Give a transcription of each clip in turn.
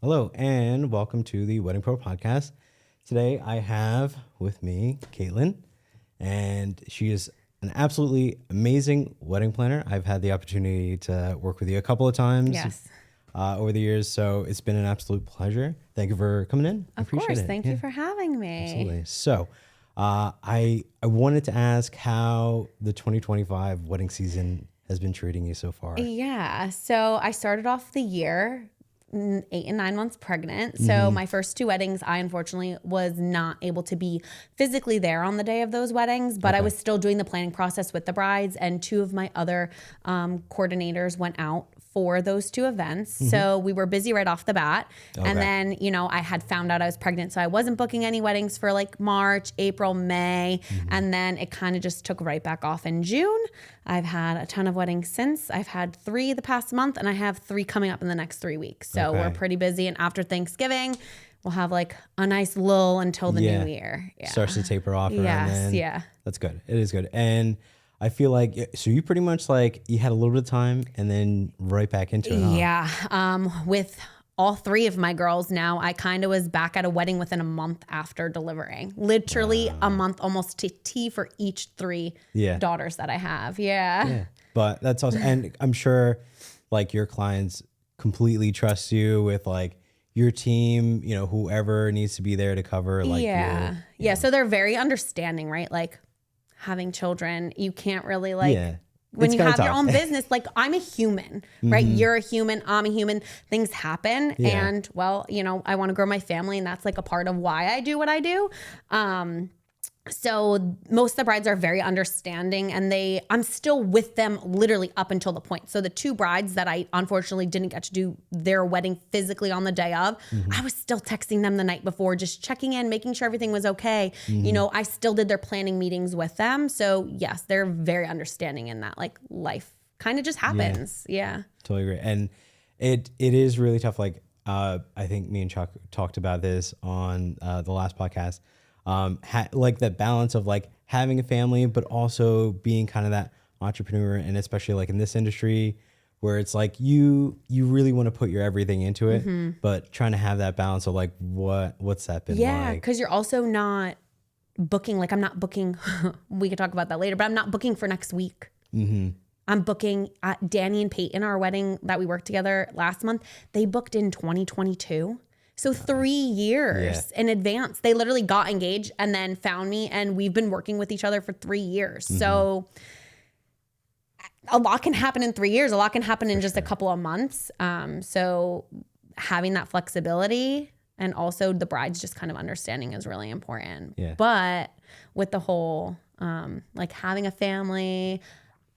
Hello, and welcome to the Wedding Pro Podcast. Today, I have with me Caitlynn, and she is an absolutely amazing wedding planner. I've had the opportunity to work with you a couple of times over the years, so it's been an absolute pleasure. Thank you for coming in. Of course, thank you for having me. Absolutely. So, I wanted to ask how the 2025 wedding season has been treating you so far. Yeah, so I started off the year 8 and 9 months pregnant. So my first two weddings, I unfortunately was not able to be physically there on the day of those weddings, but I was still doing the planning process with the brides, and two of my other coordinators went out for those two events. So we were busy right off the bat. And then, I had found out I was pregnant, so I wasn't booking any weddings for like March, April, May. And then it kind of just took right back off in June. I've had a ton of weddings since. I've had 3 the past month, and I have 3 coming up in the next 3 weeks. So we're pretty busy. And after Thanksgiving, we'll have like a nice lull until the new year. Yeah. Starts to taper off around then. Yeah. That's good. It is good. And I feel like, so you pretty much like, you had a little bit of time and then right back into it. Huh? Yeah. With all 3 of my girls now, I kind of was back at a wedding within a month after delivering. Literally a month almost to T for each 3 daughters that I have. Yeah. But that's awesome. And I'm sure like your clients completely trust you with like your team, whoever needs to be there to cover. Like Yeah. So they're very understanding, right? Like, having children, you can't really when you have your own business, like I'm a human, right? You're a human, I'm a human, things happen. And well, I want to grow my family, and that's like a part of why I do what I do. So most of the brides are very understanding, and I'm still with them literally up until the point. So the 2 brides that I unfortunately didn't get to do their wedding physically on the day of, I was still texting them the night before, just checking in, making sure everything was okay. I still did their planning meetings with them. So yes, they're very understanding in that, like life kind of just happens. Yeah. Totally agree. And it is really tough. Like, I think me and Chuck talked about this on the last podcast. Like that balance of like having a family, but also being kind of that entrepreneur, and especially like in this industry where it's like you really want to put your everything into it, but trying to have that balance of like what's that been like? Yeah, because you're also not booking. Like I'm not booking. We could talk about that later, but I'm not booking for next week. I'm booking Danny and Peyton, our wedding that we worked together last month. They booked in 2022. So 3 years in advance. They literally got engaged and then found me, and we've been working with each other for 3 years. So a lot can happen in 3 years. A lot can happen in just a couple of months. So having that flexibility, and also the bride's just kind of understanding, is really important. But with the whole like having a family,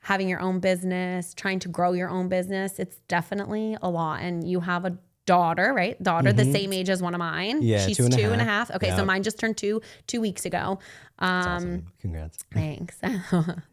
having your own business, trying to grow your own business, it's definitely a lot. And you have a daughter, right? The same age as one of mine. Yeah, she's 2.5. Okay, so mine just turned 2 weeks ago. That's awesome. Congrats. Thanks.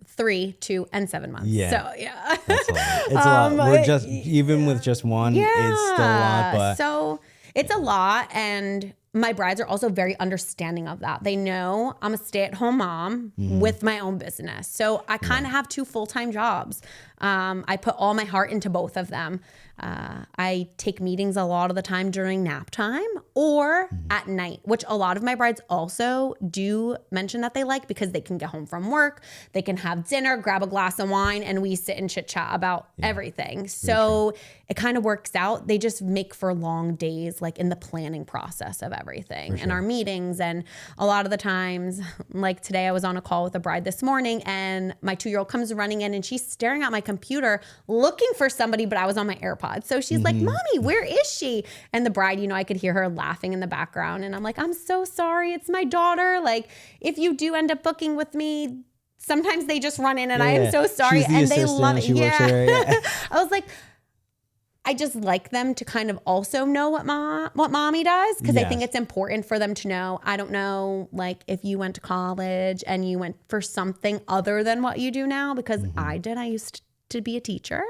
3, 2, and 7 months. Yeah. So yeah. That's a lot. It's a lot. We're just even with just one, it's still a lot. But so it's a lot, and my brides are also very understanding of that. They know I'm a stay-at-home mom with my own business. So I kind of have 2 full-time jobs. I put all my heart into both of them. I take meetings a lot of the time during nap time or at night, which a lot of my brides also do mention that they like, because they can get home from work, they can have dinner, grab a glass of wine, and we sit and chit chat about everything. So it kind of works out. They just make for long days, like in the planning process of everything and our meetings. And a lot of the times, like today, I was on a call with a bride this morning, and my 2-year-old comes running in, and she's staring at my computer looking for somebody, but I was on my AirPods. So she's like, "Mommy, where is she?" And the bride, I could hear her laughing in the background, and I'm like, "I'm so sorry. It's my daughter. Like, if you do end up booking with me, sometimes they just run in, and I am so sorry." And they love it. I was like, I just like them to kind of also know what mommy does, because I think it's important for them to know. I don't know, like if you went to college and you went for something other than what you do now, because I did. I used to be a teacher.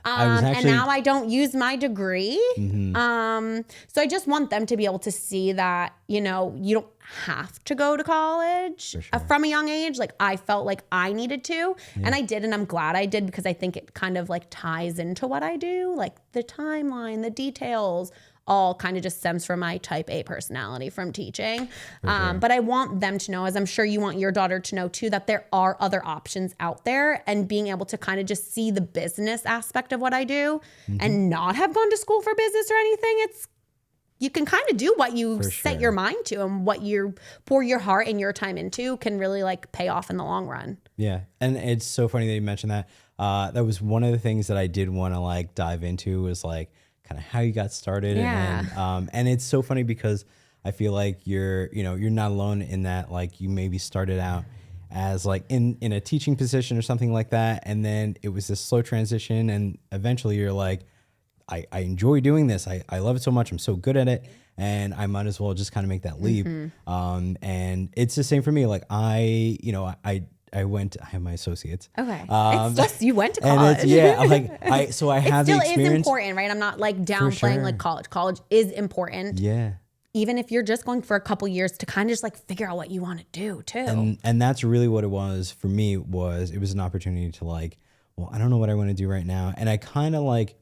And now I don't use my degree. So I just want them to be able to see that, you don't have to go to college from a young age. Like I felt like I needed to, and I did, and I'm glad I did, because I think it kind of like ties into what I do, like the timeline, the details, all kind of just stems from my type A personality from teaching. But I want them to know, as I'm sure you want your daughter to know too, that there are other options out there, and being able to kind of just see the business aspect of what I do and not have gone to school for business or anything. You can kind of do what you set your mind to, and what you pour your heart and your time into can really like pay off in the long run. Yeah. And it's so funny that you mentioned that. That was one of the things that I did want to like dive into, was like kind of how you got started. Yeah. And it's so funny because I feel like you're not alone in that. Like, you maybe started out as like in a teaching position or something like that. And then it was this slow transition. And eventually you're like, I enjoy doing this. I love it so much. I'm so good at it. And I might as well just kind of make that leap. And it's the same for me. Like I have my associates. Okay. It's just, you went to college. And I have the experience. It still is important, right? I'm not like downplaying like college. College is important. Yeah. Even if you're just going for a couple years to kind of just like figure out what you want to do too. And that's really what it was for me. It was an opportunity to like, well, I don't know what I want to do right now. And I kind of like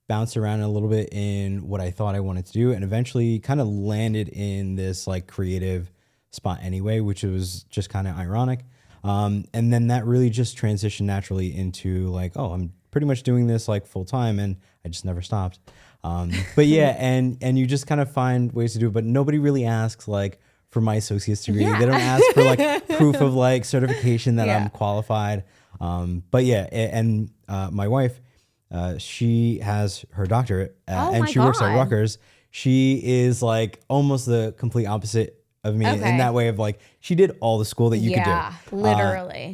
bounced around a little bit in what I thought I wanted to do, and eventually kind of landed in this like creative spot anyway, which was just kind of ironic. And then that really just transitioned naturally into like, oh, I'm pretty much doing this like full time, and I just never stopped. But yeah, and you just kind of find ways to do it, but nobody really asks like for my associate's degree. Yeah. They don't ask for like proof of like certification that I'm qualified. But yeah, and my wife, she has her doctorate and she works at Rutgers. She is like almost the complete opposite of me in that way of like, she did all the school that you could do. Yeah, literally.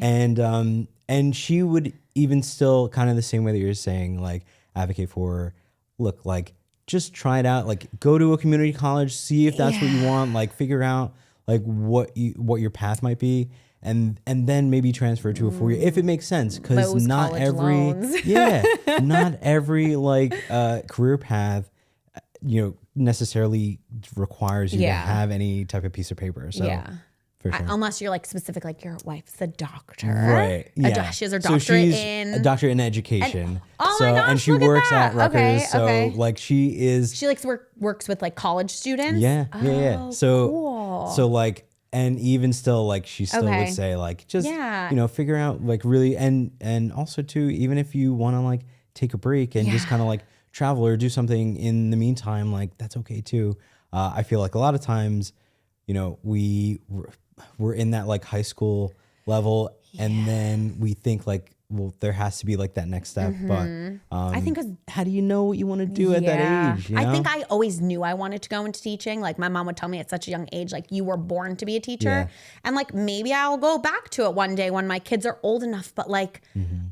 And she would even still kind of the same way that you're saying, like advocate for, look, like just try it out, like go to a community college, see if that's what you want, like figure out like what your path might be. And then maybe transfer to a 4-year if it makes sense, because not every not every like career path necessarily requires you to have any type of piece of paper. So for sure. Unless you're like specific, like your wife's a doctor, right? Yeah, she has her doctorate in a doctorate in education. My gosh, and she look works at Rutgers. Okay. So like she like works with like college students. Yeah. So cool. So like. And even still, like she still would say, like just figure out, like really, and also too, even if you want to like take a break and just kind of like travel or do something in the meantime, like that's okay too. I feel like a lot of times, we're in that like high school level, and then we think like, well, there has to be like that next step. But I think how do you know what you want to do at that age? I think I always knew I wanted to go into teaching. Like my mom would tell me at such a young age, like you were born to be a teacher. Yeah. And like maybe I'll go back to it one day when my kids are old enough. But like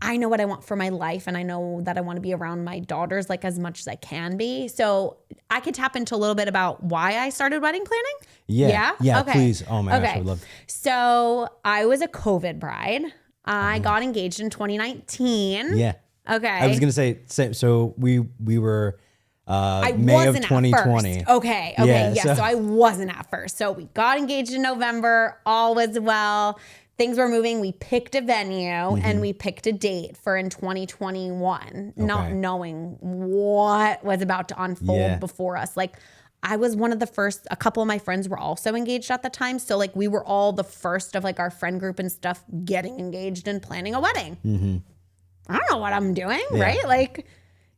I know what I want for my life, and I know that I want to be around my daughters like as much as I can be. So I could tap into a little bit about why I started wedding planning. Yeah, okay. Please. Oh my gosh, I would love to. So I was a COVID bride. I got engaged in 2019. Yeah. Okay. I was gonna say so. We were May of 2020. Okay. Yeah. So I wasn't at first. So we got engaged in November. All was well. Things were moving. We picked a venue and we picked a date for in 2021, not knowing what was about to unfold before us. Like I was one of the first, a couple of my friends were also engaged at the time. So like we were all the first of like our friend group and stuff getting engaged and planning a wedding. I don't know what I'm doing, right? Like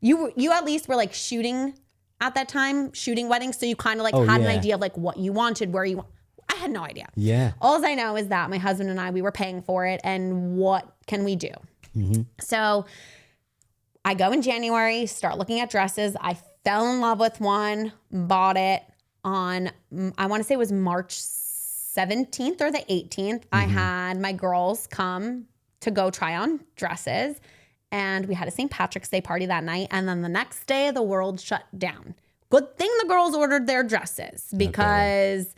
you at least were like shooting at that time, shooting weddings. So you kind of like had an idea of like what you wanted, where you want. I had no idea. Yeah. All I know is that my husband and I, we were paying for it, and what can we do? So I go in January, start looking at dresses. I fell in love with one, bought it on, I want to say it was March 17th or the 18th. I had my girls come to go try on dresses, and we had a St. Patrick's Day party that night. And then the next day the world shut down. Good thing the girls ordered their dresses, because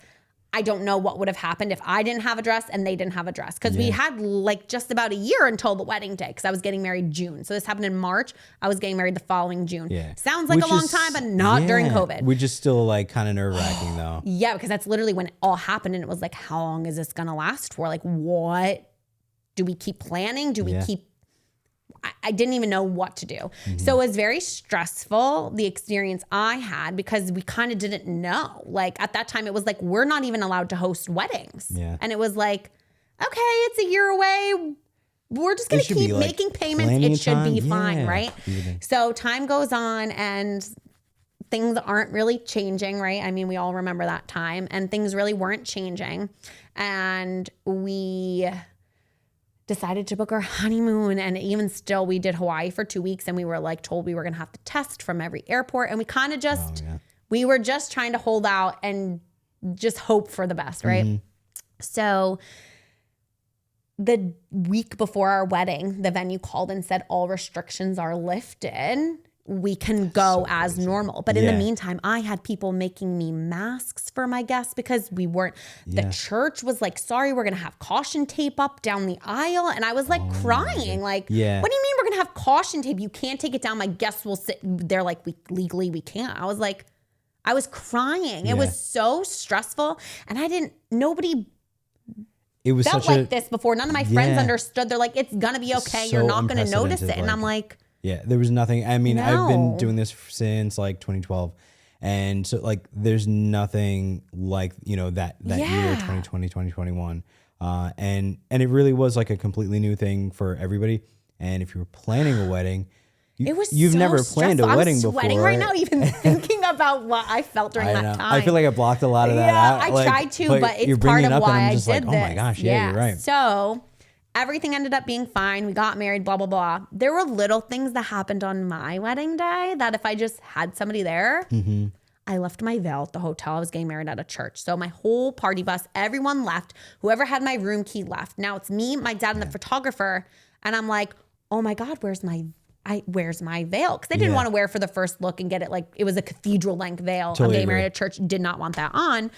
I don't know what would have happened if I didn't have a dress and they didn't have a dress. Because we had like just about a year until the wedding day, because I was getting married June. So this happened in March. I was getting married the following June. Sounds like a long time, but not during COVID. Which is still like kind of nerve wracking though. Yeah, because that's literally when it all happened. And it was like, how long is this going to last for? Like, what do we keep planning? Do we keep, I didn't even know what to do. So it was very stressful, the experience I had, because we kind of didn't know. Like at that time, it was like, we're not even allowed to host weddings. Yeah. And it was like, okay, it's a year away. We're just going to keep making payments. It should be fine, right? So time goes on and things aren't really changing, right? I mean, we all remember that time, and things really weren't changing. And we decided to book our honeymoon. And even still, we did Hawaii for 2 weeks, and we were like told we were going to have to test from every airport. And we kind of just, we were just trying to hold out and just hope for the best, right? So the week before our wedding, the venue called and said all restrictions are lifted. We can go as normal. But in the meantime, I had people making me masks for my guests because we weren't, the church was like, sorry, we're going to have caution tape up down the aisle. And I was like crying, like, what do you mean we're going to have caution tape? You can't take it down. My guests will sit there like, legally we can't. I was like, I was crying. It was so stressful. And nobody it was felt like this before. None of my friends understood. They're like, it's going to be okay. So you're not going to notice it. And I'm like, yeah, there was nothing. I mean, I've been doing this since like 2012. And so like, there's nothing like, you know, that year, 2020, 2021. And it really was like a completely new thing for everybody. And if you were planning a wedding, you've never planned a wedding before. I'm sweating right now, even thinking about what I felt during that time. I feel like I blocked a lot of that out. I tried to, but it's part of why I did this. Oh my gosh, you're right. So everything ended up being fine. We got married, blah, blah, blah. There were little things that happened on my wedding day that if I just had somebody there, I left my veil at the hotel. I was getting married at a church. So my whole party bus, everyone left. Whoever had my room key left. Now it's me, my dad, and the photographer. And I'm like, oh my God, where's my veil? Because I didn't want to wear for the first look and get it like, it was a cathedral length veil. I'm getting married at a church, did not want that on.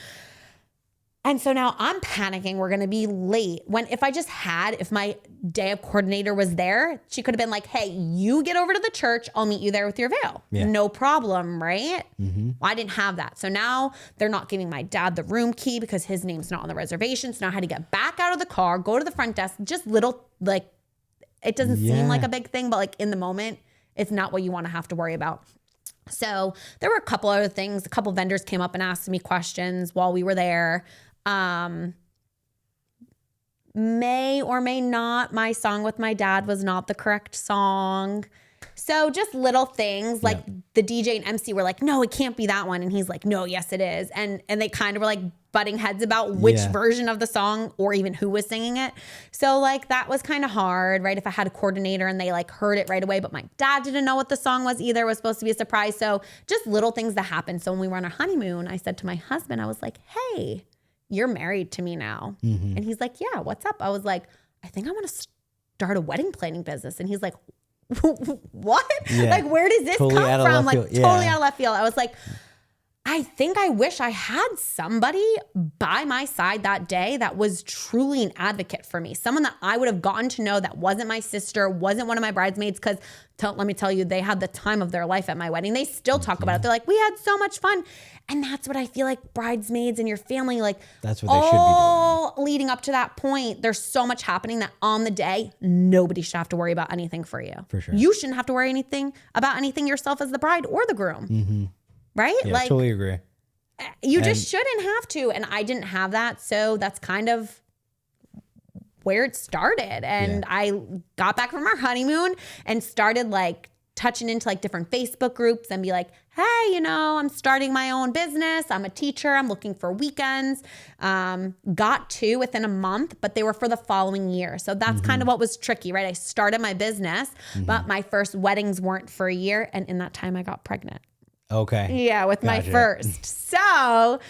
And so now I'm panicking. We're going to be late. If my day of coordinator was there, she could have been like, hey, you get over to the church. I'll meet you there with your veil. Yeah. No problem, right? Well, I didn't have that. So now they're not giving my dad the room key because his name's not on the reservation. So now I had to get back out of the car, go to the front desk, just little, like, it doesn't seem like a big thing, but like in the moment, it's not what you want to have to worry about. So there were a couple other things. A couple vendors came up and asked me questions while we were there. May or may not, my song with my dad was not the correct song. So just little things like the DJ and MC were like, no, it can't be that one. And he's like, no, yes, it is. And they kind of were like butting heads about which version of the song or even who was singing it. So like that was kind of hard, right? If I had a coordinator and they like heard it right away, but my dad didn't know what the song was either. It was supposed to be a surprise. So just little things that happened. So when we were on our honeymoon, I said to my husband, I was like, hey, you're married to me now. And he's like, yeah, what's up? I was like, I think I want to start a wedding planning business. And he's like, what? Like, where does this come from? Like, totally out of left field. I was like, I think I wish I had somebody by my side that day that was truly an advocate for me. Someone that I would have gotten to know that wasn't my sister, wasn't one of my bridesmaids. Because let me tell you, they had the time of their life at my wedding. They still talk about it. They're like, we had so much fun. And that's what I feel like bridesmaids and your family, like that's what they should be doing. All leading up to that point, there's so much happening that on the day, nobody should have to worry about anything for you. For sure. You shouldn't have to worry about anything yourself as the bride or the groom. Right? Yeah, like, totally agree. You just shouldn't have to. And I didn't have that. So that's kind of where it started. And I got back from our honeymoon and started like touching into like different Facebook groups and be like, hey, I'm starting my own business. I'm a teacher. I'm looking for weekends. Got 2 within a month, but they were for the following year. So that's kind of what was tricky, right? I started my business, but my first weddings weren't for a year. And in that time I got pregnant. Okay. Yeah, with my first. So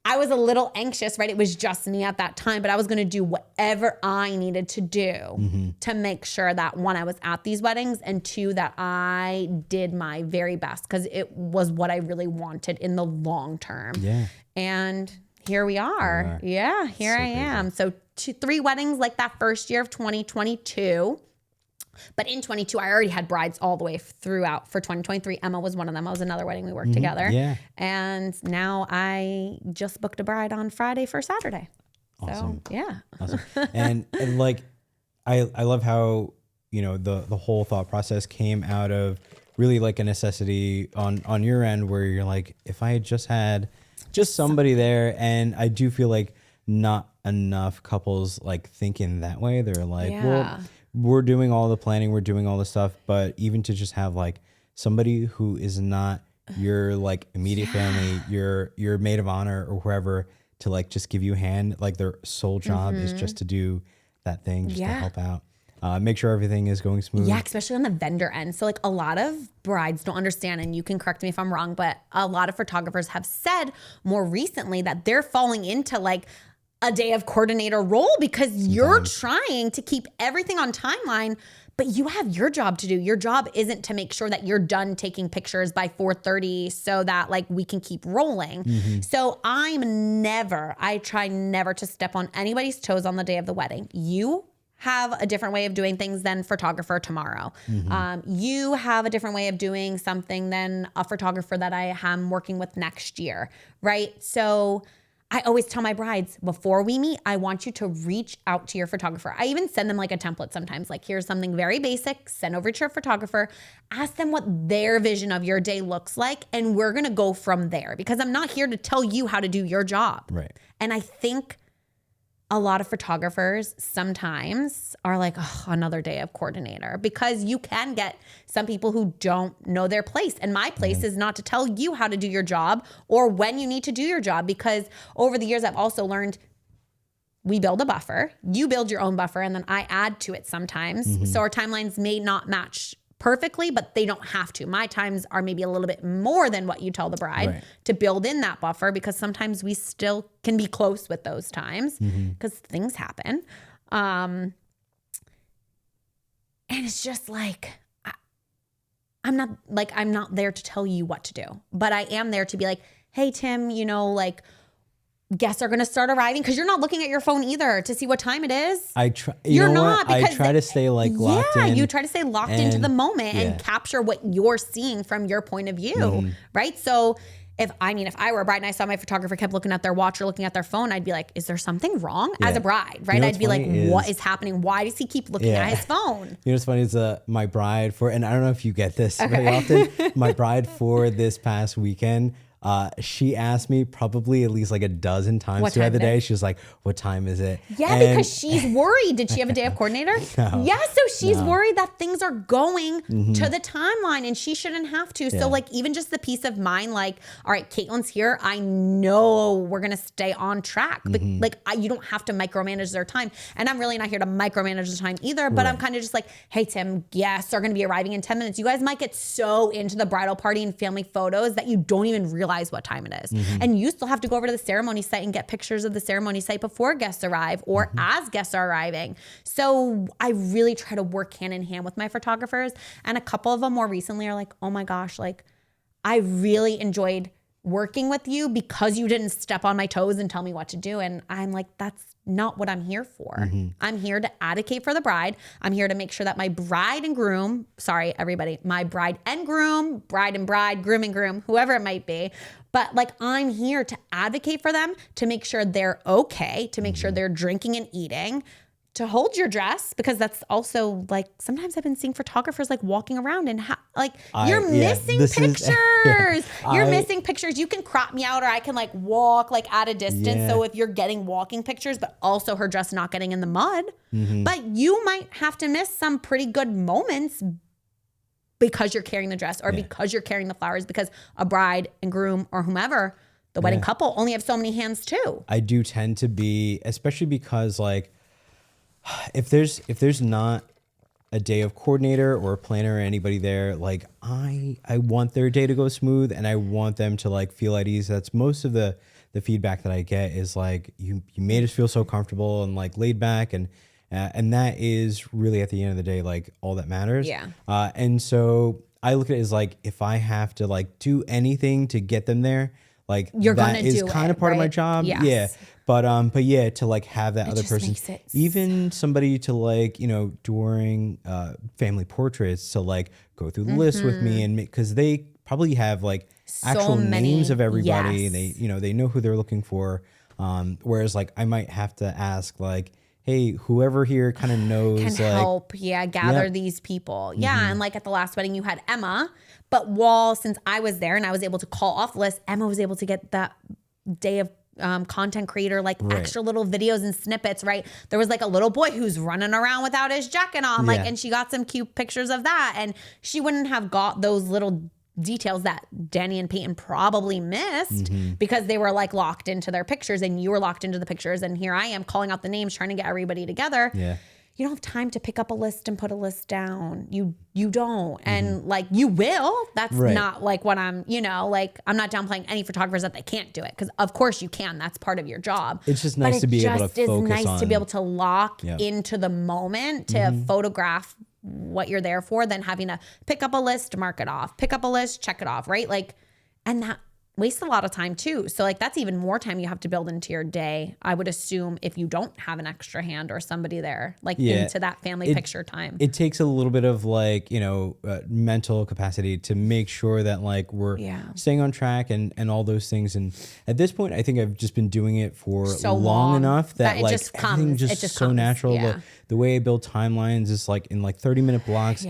I was a little anxious, right? It was just me at that time, but I was going to do whatever I needed to do to make sure that 1, I was at these weddings, and 2, that I did my very best because it was what I really wanted in the long term. Yeah. And here we are. Yeah, here I am. So 3 weddings like that first year of 2022. But in 22, I already had brides all the way throughout for 2023. Emma was one of them. I was another wedding we worked together. Yeah. And now I just booked a bride on Friday for Saturday. Awesome. So, yeah. Awesome. And like, I love how you know, the whole thought process came out of really like a necessity on your end, where you're like, if I had just had just somebody there. And I do feel like not enough couples like think in that way. They're like, well, we're doing all the planning, we're doing all the stuff, but even to just have like somebody who is not your like immediate family, your maid of honor or whoever, to like just give you a hand, like their sole job is just to do that thing, just to help out. Make sure everything is going smooth. Yeah, especially on the vendor end. So like a lot of brides don't understand, and you can correct me if I'm wrong, but a lot of photographers have said more recently that they're falling into like a day of coordinator role because you're trying to keep everything on timeline, but you have your job to do. Your job isn't to make sure that you're done taking pictures by 4:30 so that like we can keep rolling. So I try never to step on anybody's toes on the day of the wedding. You have a different way of doing things than photographer tomorrow. You have a different way of doing something than a photographer that I am working with next year, right? So I always tell my brides, before we meet, I want you to reach out to your photographer. I even send them like a template sometimes, like here's something very basic, send over to your photographer, ask them what their vision of your day looks like, and we're gonna go from there, because I'm not here to tell you how to do your job. Right. And I think a lot of photographers sometimes are like, oh, another day of coordinator, because you can get some people who don't know their place. And my place is not to tell you how to do your job or when you need to do your job, because over the years, I've also learned we build a buffer, you build your own buffer, and then I add to it sometimes. So our timelines may not match perfectly, but they don't have to. My times are maybe a little bit more than what you tell the bride to build in that buffer, because sometimes we still can be close with those times because things happen. And it's just like, I'm not there to tell you what to do, but I am there to be like, hey, Tim, you know, like, guests are going to start arriving, because you're not looking at your phone either to see what time it is. I try. You're not. I try to stay like locked in. Yeah, you try to stay locked into the moment and capture what you're seeing from your point of view, right? So if I were a bride and I saw my photographer kept looking at their watch or looking at their phone, I'd be like, is there something wrong? As a bride, right? I'd be like, what is happening? Why does he keep looking at his phone? You know what's funny is my bride and I don't know if you get this very often, my bride for this past weekend, she asked me probably at least like a dozen times throughout the day. She was like, what time is it? Yeah, because she's worried. Did she have a day of coordinator? No. Yeah, so she's worried that things are going to the timeline and she shouldn't have to. So like even just the peace of mind, like, all right, Caitlynn's here. I know we're going to stay on track. But like you don't have to micromanage their time. And I'm really not here to micromanage the time either. But I'm kind of just like, hey, Tim, guests are going to be arriving in 10 minutes. You guys might get so into the bridal party and family photos that you don't even realize what time it is. And you still have to go over to the ceremony site and get pictures of the ceremony site before guests arrive or as guests are arriving. So I really try to work hand in hand with my photographers. And a couple of them more recently are like, oh my gosh, like I really enjoyed working with you because you didn't step on my toes and tell me what to do. And I'm like, that's not what I'm here for. I'm here to advocate for the bride. I'm here to make sure that my bride and groom, sorry, everybody, my bride and groom, bride, groom and groom, whoever it might be. But like, I'm here to advocate for them, to make sure they're okay, to make sure they're drinking and eating, to hold your dress, because that's also like, sometimes I've been seeing photographers like walking around and you're missing pictures. You're missing pictures. You can crop me out, or I can like walk like at a distance. So if you're getting walking pictures, but also her dress not getting in the mud, but you might have to miss some pretty good moments because you're carrying the dress or because you're carrying the flowers, because a bride and groom or whomever, the wedding couple, only have so many hands too. I do tend to be, especially because like, if there's not a day of coordinator or a planner or anybody there, like I want their day to go smooth, and I want them to like feel at ease. That's most of the feedback that I get is like, you made us feel so comfortable and like laid back, and that is really at the end of the day like all that matters. And so I look at it as like, if I have to like do anything to get them there, like that is kind of part of my job. But yeah, to like have that other person, even somebody to like, you know, during family portraits, to like go through the list with me, and because they probably have like actual names of everybody. They, you know, they know who they're looking for. Whereas like I might have to ask like, hey, whoever here kind of knows can like help gather these people. And like at the last wedding you had Emma, but since I was there and I was able to call off the list, Emma was able to get that day of content creator, like extra little videos and snippets, right? There was like a little boy who's running around without his jacket on, like, and she got some cute pictures of that, and she wouldn't have got those little details that Danny and Peyton probably missed because they were like locked into their pictures and you were locked into the pictures, and here I am calling out the names, trying to get everybody together. You don't have time to pick up a list and put a list down. You don't. And like you will. That's not like what I'm, like I'm not downplaying any photographers that they can't do it, because of course you can. That's part of your job. It's just nice to be able to focus on. It's nice to be able to lock into the moment to photograph what you're there for, than having to pick up a list, mark it off, pick up a list, check it off, right? Like, and that wastes a lot of time too. So like that's even more time you have to build into your day, I would assume, if you don't have an extra hand or somebody there, like into that family picture time. It takes a little bit of like, mental capacity to make sure that like we're staying on track and all those things. And at this point, I think I've just been doing it for so long enough that like everything just so natural. The way I build timelines is like in like 30-minute blocks.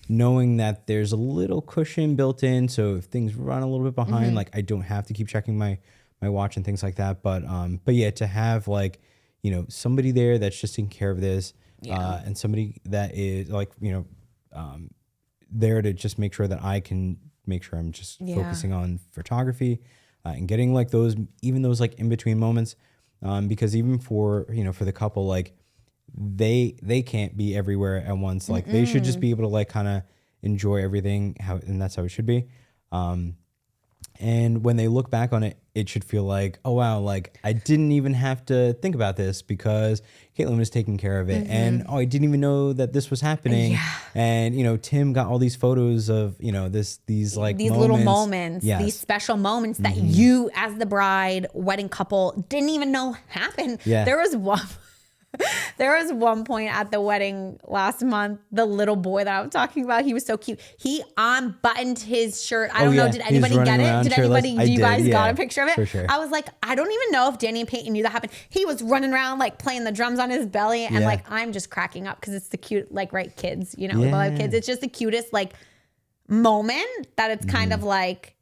Knowing that there's a little cushion built in, so if things run a little bit behind, like I don't have to keep checking my watch and things like that. But yeah, to have like, somebody there that's just taking care of this, and somebody that is like, there to just make sure that I can make sure I'm just focusing on photography, and getting like those like in between moments, because even for for the couple, like they can't be everywhere at once. Like they should just be able to like kind of enjoy everything and that's how it should be. And when they look back on it, it should feel like, oh wow, like I didn't even have to think about this because Caitlynn was taking care of it. And I didn't even know that this was happening. And Tim got all these photos of these little moments, these special moments that you as the bride, wedding couple, didn't even know happened. There was one point at the wedding last month, the little boy that I was talking about, he was so cute. He unbuttoned his shirt. I don't know. Did anybody get it? Do you guys got a picture of it? For sure. I was like, I don't even know if Danny and Peyton knew that happened. He was running around like playing the drums on his belly. And like, I'm just cracking up because it's the cute, like, right, kids, with a lot of kids. It's just the cutest like moment that it's kind of like,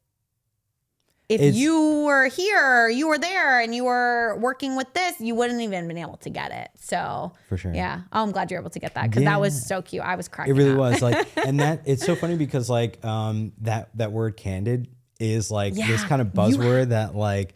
if you were here, you were there, and you were working with this, you wouldn't even been able to get it. So for sure, yeah. Oh, I'm glad you're able to get that because that was so cute. I was cracking. It really up. was like, and that it's so funny because like that word "candid" is like this kind of buzzword that like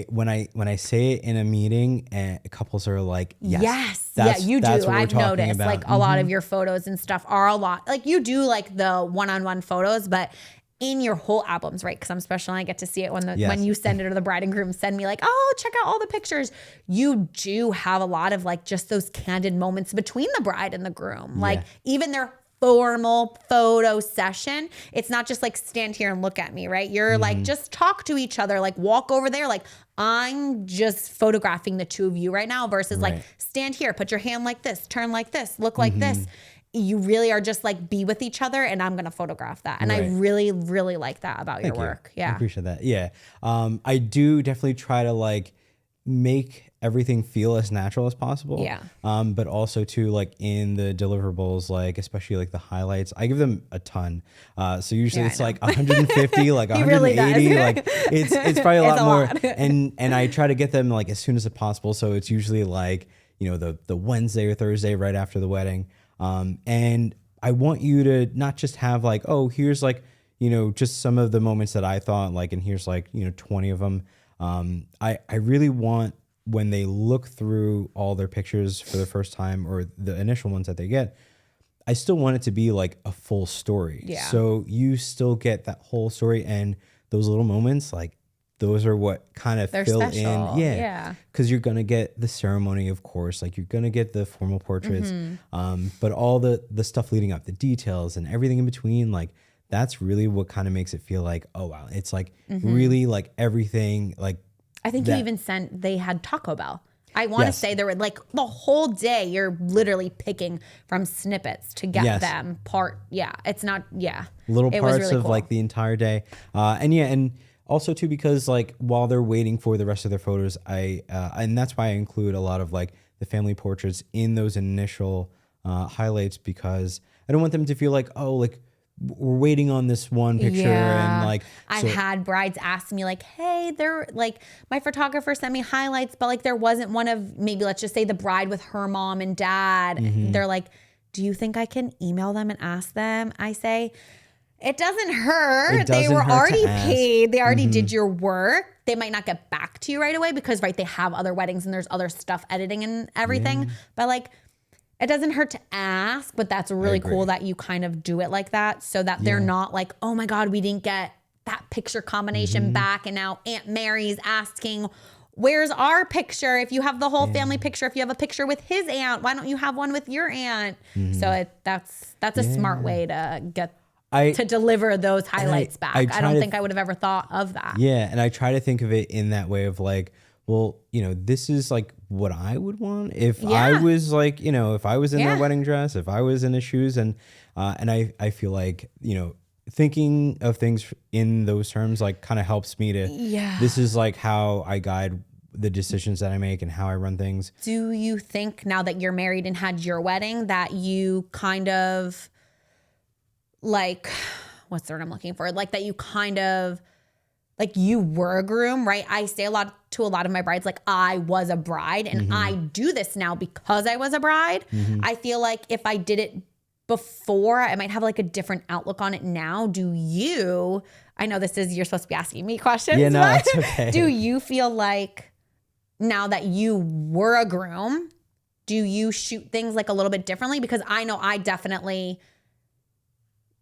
when I say it in a meeting, and couples are like, yes, you do. I've noticed about. Like a lot of your photos and stuff are a lot like you do like the one-on-one photos, but in your whole albums, right? Because I'm special and I get to see it when you send it or the bride and groom send me like, oh, check out all the pictures. You do have a lot of like just those candid moments between the bride and the groom. Like even their formal photo session, it's not just like stand here and look at me, right? You're like, just talk to each other, like walk over there. Like I'm just photographing the two of you right now versus like stand here, put your hand like this, turn like this, look like this. You really are just like be with each other and I'm going to photograph that. And I really, really like that about your work. Yeah. I appreciate that. Yeah. I do definitely try to like make everything feel as natural as possible. Yeah. But also too, like in the deliverables, like especially like the highlights, I give them a ton. So usually it's like 150, like 180, like it's probably a lot more. And I try to get them like as soon as possible. So it's usually like, the Wednesday or Thursday right after the wedding. And I want you to not just have like, oh, here's like, just some of the moments that I thought like, and here's like, 20 of them. I really want when they look through all their pictures for the first time or the initial ones that they get, I still want it to be like a full story. Yeah. So you still get that whole story and those little moments, like those are what kind of fill special. in. Yeah. Because you're going to get the ceremony, of course, like you're going to get the formal portraits, but all the stuff leading up, the details and everything in between, like that's really what kind of makes it feel like, oh, wow. It's like really like everything. Like I think you even they had Taco Bell. I want to say there were like the whole day you're literally picking from snippets to get them part. Yeah. It's not. Yeah. Little it parts was really of cool. like the entire day. And also too, because like while they're waiting for the rest of their photos, and that's why I include a lot of like the family portraits in those initial highlights, because I don't want them to feel like, oh, like we're waiting on this one picture. And like, I've had brides ask me like, hey, they're like, my photographer sent me highlights, but like there wasn't one of, maybe let's just say the bride with her mom and dad. They're like, do you think I can email them and ask them? I say, it doesn't hurt. They were already paid. They already did your work. They might not get back to you right away because, right, they have other weddings and there's other stuff editing and everything. But like, it doesn't hurt to ask, but that's really cool that you kind of do it like that, so that they're not like, oh my God, we didn't get that picture combination back. And now Aunt Mary's asking, where's our picture? If you have the whole family picture, if you have a picture with his aunt, why don't you have one with your aunt? So that's a smart way to get to deliver those highlights back. I don't think I would have ever thought of that. Yeah. And I try to think of it in that way of like, well, you know, this is like what I would want if I was like, you know, if I was in their wedding dress, if I was in his shoes. And I feel like, you know, thinking of things in those terms like kind of helps me to, this is like how I guide the decisions that I make and how I run things. Do you think now that you're married and had your wedding that you kind of like, what's the word I'm looking for? Like that you kind of, like you were a groom, right? I say a lot to a lot of my brides, like I was a bride and I do this now because I was a bride. I feel like if I did it before, I might have like a different outlook on it now. Do you, I know this is, you're supposed to be asking me questions, yeah, no, but it's okay. Do you feel like now that you were a groom, do you shoot things like a little bit differently? Because I know I definitely,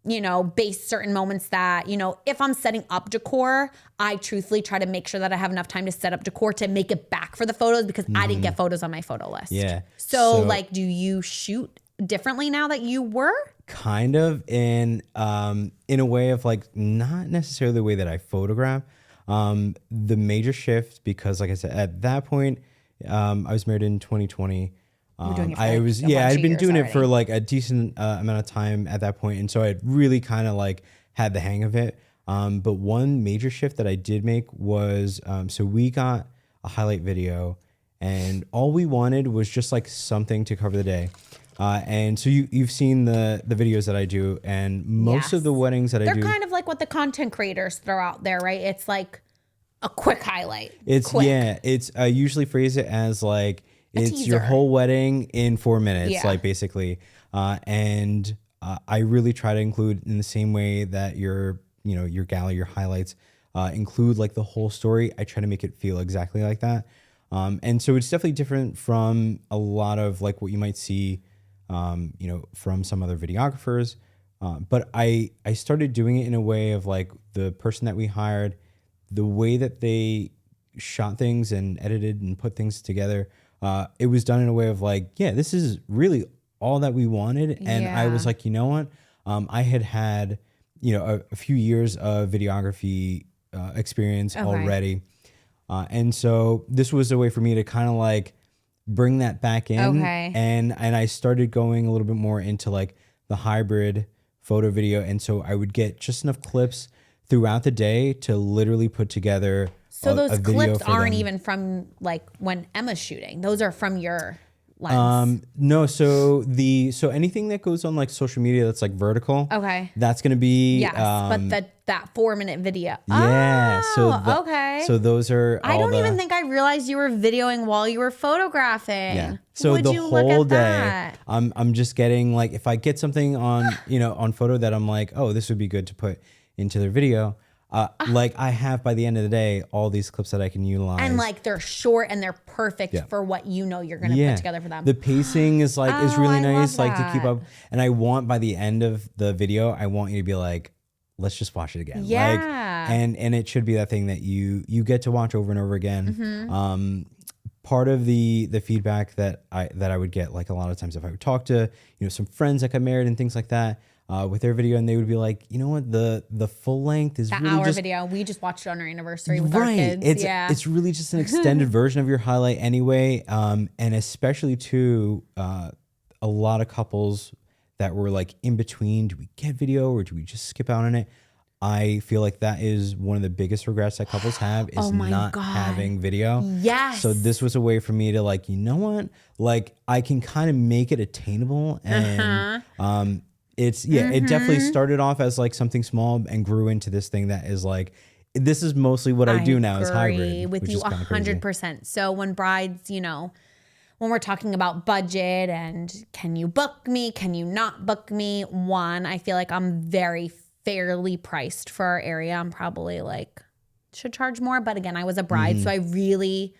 you know, base certain moments that, you know, if I'm setting up decor, I truthfully try to make sure that I have enough time to set up decor to make it back for the photos because I didn't get photos on my photo list. Yeah. So like, do you shoot differently now that you were? Kind of in a way of like, not necessarily the way that I photograph. The major shift, because like I said, at that point, I was married in 2020. I'd been doing it for like a decent amount of time at that point. And so I really kind of like had the hang of it. But one major shift that I did make was, so we got a highlight video and all we wanted was just like something to cover the day. And so you've seen the videos that I do, and most of the weddings that I do, they're kind of like what the content creators throw out there, right? It's like a quick highlight. I usually phrase it as like, it's your whole wedding in 4 minutes, like basically. And I really try to include in the same way that your gala, your highlights include like the whole story. I try to make it feel exactly like that. And so it's definitely different from a lot of like what you might see, from some other videographers. But I started doing it in a way of like the person that we hired, the way that they shot things and edited and put things together. It was done in a way of like, this is really all that we wanted. And I was like, you know what? I had, a few years of videography experience already. And so this was a way for me to kind of like bring that back in. And I started going a little bit more into like the hybrid photo video. And so I would get just enough clips throughout the day to literally put together. So those clips aren't even from like when Emma's shooting. Those are from your lens. No. So anything that goes on like social media that's like vertical. That's gonna be but that 4-minute video. Yeah. So those are. I don't even think I realized you were videoing while you were photographing. Yeah. So the whole day, I'm just getting like, if I get something on on photo that I'm like, oh, this would be good to put into their video. Like I have by the end of the day, all these clips that I can utilize. And like they're short and they're perfect for what you're going to put together for them. The pacing is like, is really nice, like to keep up. And I want by the end of the video, I want you to be like, let's just watch it again. Yeah. Like, and it should be that thing that you get to watch over and over again. Part of the feedback that I would get, like a lot of times if I would talk to, some friends that got married and things like that, with their video, and they would be like, you know what, the full length is the really hour video. We just watched it on our anniversary with our kids. It's really just an extended version of your highlight anyway. And especially to a lot of couples that were like in between, do we get video or do we just skip out on it? I feel like that is one of the biggest regrets that couples have is Oh my not God. having video. Yes. So this was a way for me to like, you know what? Like I can kind of make it attainable and it definitely started off as like something small and grew into this thing that is like, this is mostly what I do now is hybrid. With which you is kinda crazy. 100%. So when brides, you know, when we're talking about budget and can you book me, can you not book me? One, I feel like I'm very fairly priced for our area. I'm probably like, should charge more. But again, I was a bride, so I really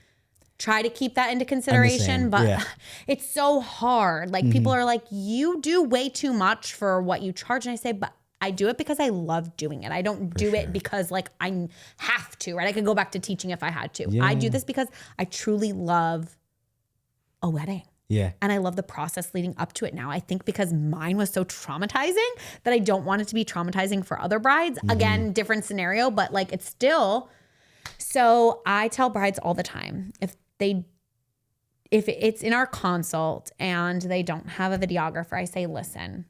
try to keep that into consideration. But it's so hard. Like people are like, you do way too much for what you charge. And I say, but I do it because I love doing it. I don't do it because like I have to, right? I could go back to teaching if I had to. Yeah. I do this because I truly love a wedding. Yeah. And I love the process leading up to it now. I think because mine was so traumatizing that I don't want it to be traumatizing for other brides. Again, different scenario, but like it's still. So I tell brides all the time, if it's in our consult and they don't have a videographer, I say, listen,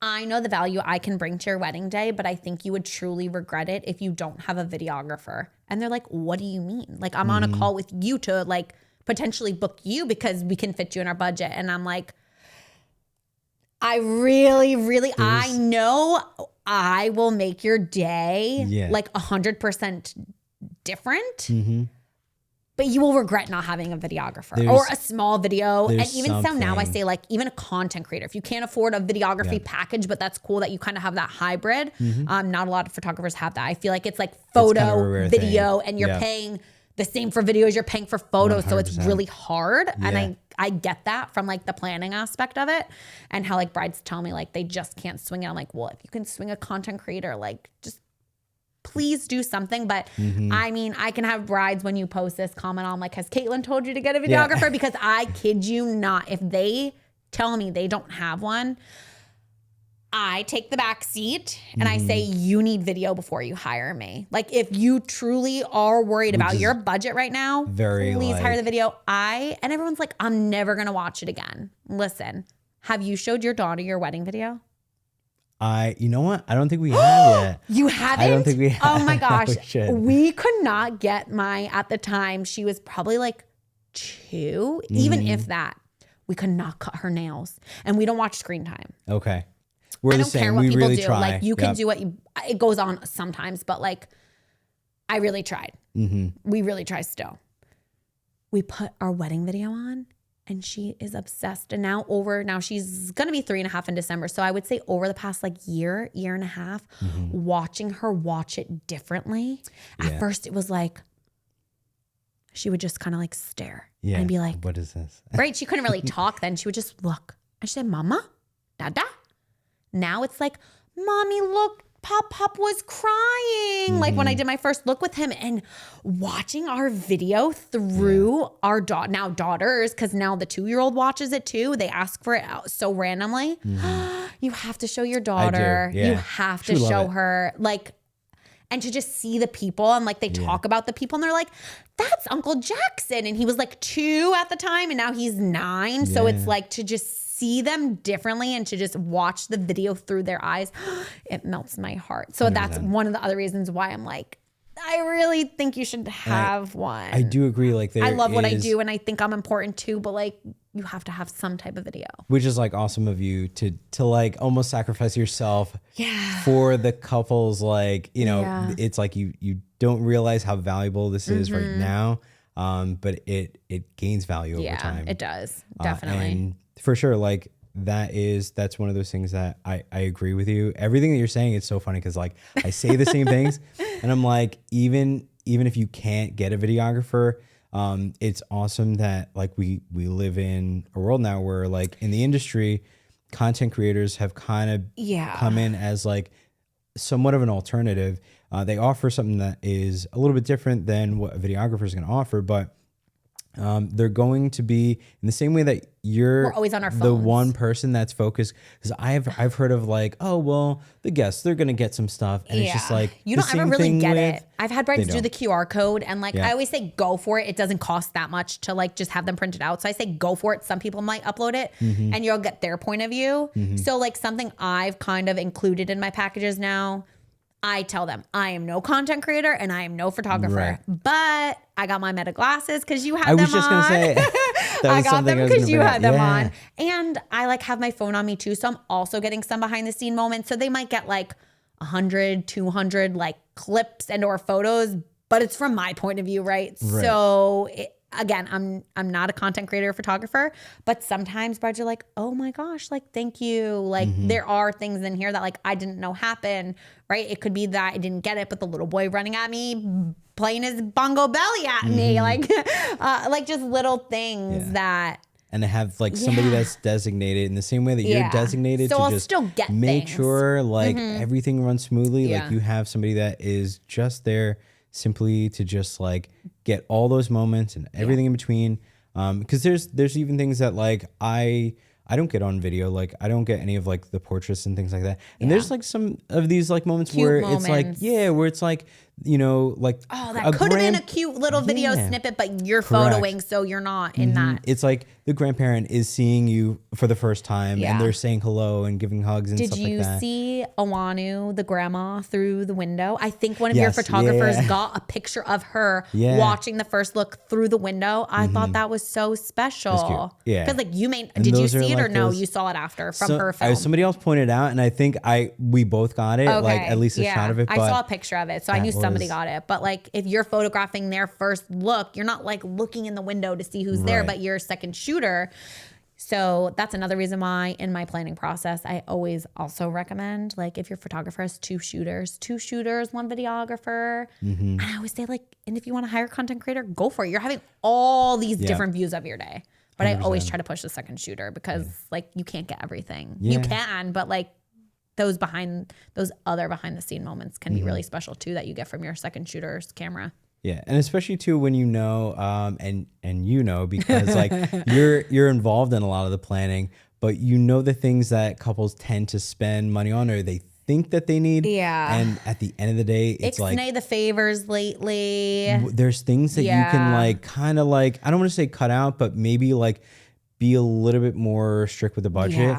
I know the value I can bring to your wedding day, but I think you would truly regret it if you don't have a videographer. And they're like, what do you mean? Like I'm on a call with you to like potentially book you because we can fit you in our budget. And I'm like, I really, I know I will make your day like 100% different. But you will regret not having a videographer or a small video. And even so now I say like even a content creator, if you can't afford a videography package, but that's cool that you kind of have that hybrid. Not a lot of photographers have that. I feel like it's like photo, kind of a rare video, thing. and you're paying the same for video as you're paying for photos. 100%. So it's really hard. And I get that from like the planning aspect of it and how like brides tell me like they just can't swing it. I'm like, well, if you can swing a content creator, like just please do something. But I mean, I can have brides when you post this comment on like, has Caitlynn told you to get a videographer? Because I kid you not, if they tell me they don't have one, I take the back seat and I say, you need video before you hire me. Like if you truly are worried about your budget right now, please hire the video. And everyone's like, I'm never going to watch it again. Listen, have you showed your daughter your wedding video? You know what? I don't think we have yet. You haven't? I don't think we have. Oh my gosh. We could not get at the time, she was probably like 2, even if that. We could not cut her nails. And we don't watch screen time. Okay. We're I the don't same. care what we people really do. try. Like you can do what it goes on sometimes, but like I really tried. We really try still. We put our wedding video on and she is obsessed. And now she's going to be 3.5 in December. So I would say over the past like year and a half, watching her watch it differently. At first it was like, she would just kind of like stare and be like, what is this? Right. She couldn't really talk then. She would just look. And she said, Mama, Dada. Now it's like, Mommy, look, Pop was crying. Like when I did my first look with him and watching our video through our daughters, because now the 2-year-old watches it too. They ask for it so randomly. You have to show your daughter. You have to show her like, and to just see the people and like they talk about the people and they're like, that's Uncle Jackson. And he was like 2 at the time and now he's 9. So it's like to just see them differently and to just watch the video through their eyes, it melts my heart. So 100%. That's one of the other reasons why I'm like, I really think you should have one. I do agree. Like I love what I do and I think I'm important too, but like you have to have some type of video. Which is like awesome of you to like almost sacrifice yourself for the couples. Like, you know, it's like you don't realize how valuable this is right now. But it gains value over time. It does. Definitely. And for sure, like that's one of those things that I agree with you. Everything that you're saying, it's so funny because like I say the same things and I'm like, even if you can't get a videographer, it's awesome that like we live in a world now where like in the industry, content creators have kind of come in as like somewhat of an alternative. They offer something that is a little bit different than what a videographer is going to offer, but they're going to be in the same way that we're always on our phones. The one person that's focused. Because I've heard of like, oh well, the guests, they're gonna get some stuff, and it's just like you don't ever really get it. I've had brides do the QR code, and like I always say, go for it. It doesn't cost that much to like just have them printed out. So I say go for it. Some people might upload it, and you'll get their point of view. So like something I've kind of included in my packages now. I tell them I am no content creator and I am no photographer, Right. but I got my Meta glasses because you had I them was just going to say, I got them because you had them Yeah. on. And I like have my phone on me too. So I'm also getting some behind the scene moments. So they might get like 100, 200 like clips and or photos, but it's from my point of view, right? So again, I'm not a content creator or photographer, but sometimes brides are like, oh my gosh, like, thank you. Like there are things in here that like I didn't know happen, right? It could be that I didn't get it, but the little boy running at me, playing his bongo belly at me, like just little things that. And to have like somebody that's designated in the same way that you're designated so to I'll just still get make things. sure like everything runs smoothly. Yeah. Like you have somebody that is just there simply to just like get all those moments and everything in between. Because there's even things that like I don't get on video. Like I don't get any of like the portraits and things like that. And there's like some of these like moments Cute where moments. it's like, where it's like, you know, like Oh, that could have been a cute little video snippet, but you're photoing, so you're not in that. It's like the grandparent is seeing you for the first time and they're saying hello and giving hugs and Did stuff like you that. see Awanu, the grandma, through the window? I think one of your photographers got a picture of her watching the first look through the window. I thought that was so special. That's cute. Yeah. Because like did you see it or no? You saw it after from her film. Somebody else pointed out, and I think we both got it, like at least a shot of it. I But saw a picture of it, so I knew somebody got it. But like if you're photographing their first look, you're not like looking in the window to see who's there, but you're a second shooter. So that's another reason why in my planning process, I always also recommend like if your photographer has two shooters, one videographer. And I always say like, and if you want to hire a content creator, go for it. You're having all these different views of your day. But 100%. I always try to push the second shooter because like you can't get everything. You can, but like those other behind the scene moments can be really special too that you get from your second shooter's camera. Yeah, and especially too when you know, and you know because like you're involved in a lot of the planning, but you know the things that couples tend to spend money on or they think that they need. Yeah. And at the end of the day, it's like the favors lately. There's things that you can like kind of like I don't want to say cut out, but maybe like be a little bit more strict with the budget.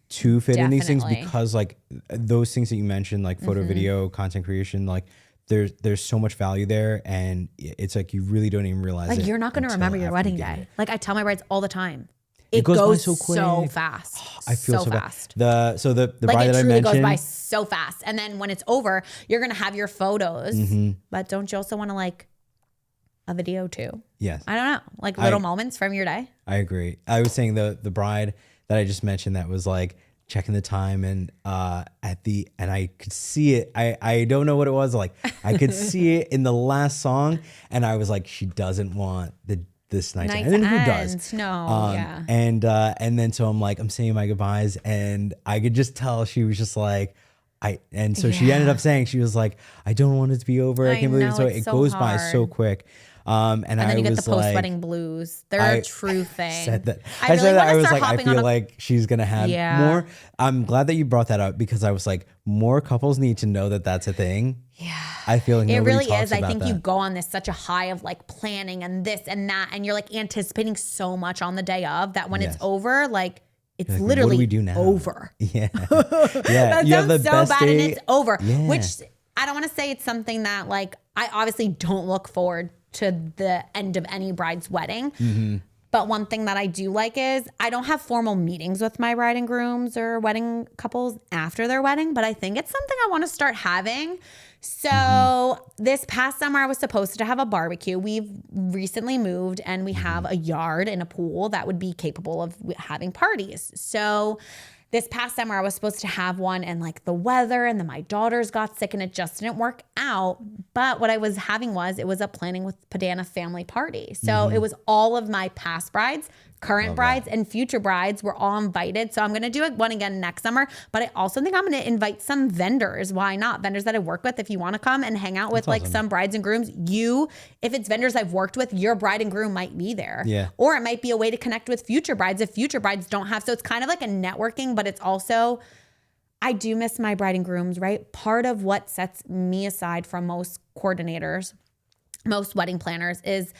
To fit in these things because like those things that you mentioned, like photo, video, content creation, like there's so much value there, and it's like you really don't even realize like it you're not going to remember your wedding day. Like I tell my brides all the time, it goes by so quick, so fast. I feel so fast. So the like bride it that I truly mentioned goes by so fast, and then when it's over, you're going to have your photos, but don't you also want to like a video too? Yes. I don't know, like little moments from your day. I agree. I was saying the bride that I just mentioned that was like checking the time and and I could see it. I don't know what it was. Like I could see it in the last song and I was like, she doesn't want this night to end. And who does? No. And then so I'm like, I'm saying my goodbyes and I could just tell she was just like, so she ended up saying, she was like, I don't want it to be over. I can't believe it. So it goes by so quick. And then you get the post-wedding blues. They're a true thing. Said that. I said that. I was like, I feel like she's going to have more. I'm glad that you brought that up because I was like, more couples need to know that that's a thing. Yeah. I feel like it really is. I think you go on such a high of like planning and this and that, and you're like anticipating so much on the day of that when it's over, like, it's like, literally what do we do now? Over. Yeah. Yeah. That sounds so bad and it's over. Yeah. Which I don't want to say it's something that like, I obviously don't look forward to the end of any bride's wedding. But one thing that I do like is I don't have formal meetings with my bride and grooms or wedding couples after their wedding, but I think it's something I want to start having. So this past summer, I was supposed to have a barbecue. We've recently moved and we have a yard and a pool that would be capable of having parties. So this past summer, I was supposed to have one and like the weather and then my daughters got sick and it just didn't work out. But what I was having it was a planning with Pedana family party. So it was all of my past brides, current brides, and future brides were all invited. So I'm going to do one again next summer. But I also think I'm going to invite some vendors. Why not? Vendors that I work with. If you want to come and hang out with like some brides and grooms, if it's vendors I've worked with, your bride and groom might be there. Yeah. Or it might be a way to connect with future brides if future brides don't have. So it's kind of like a networking, but it's also, I do miss my bride and grooms, right? Part of what sets me aside from most coordinators, most wedding planners is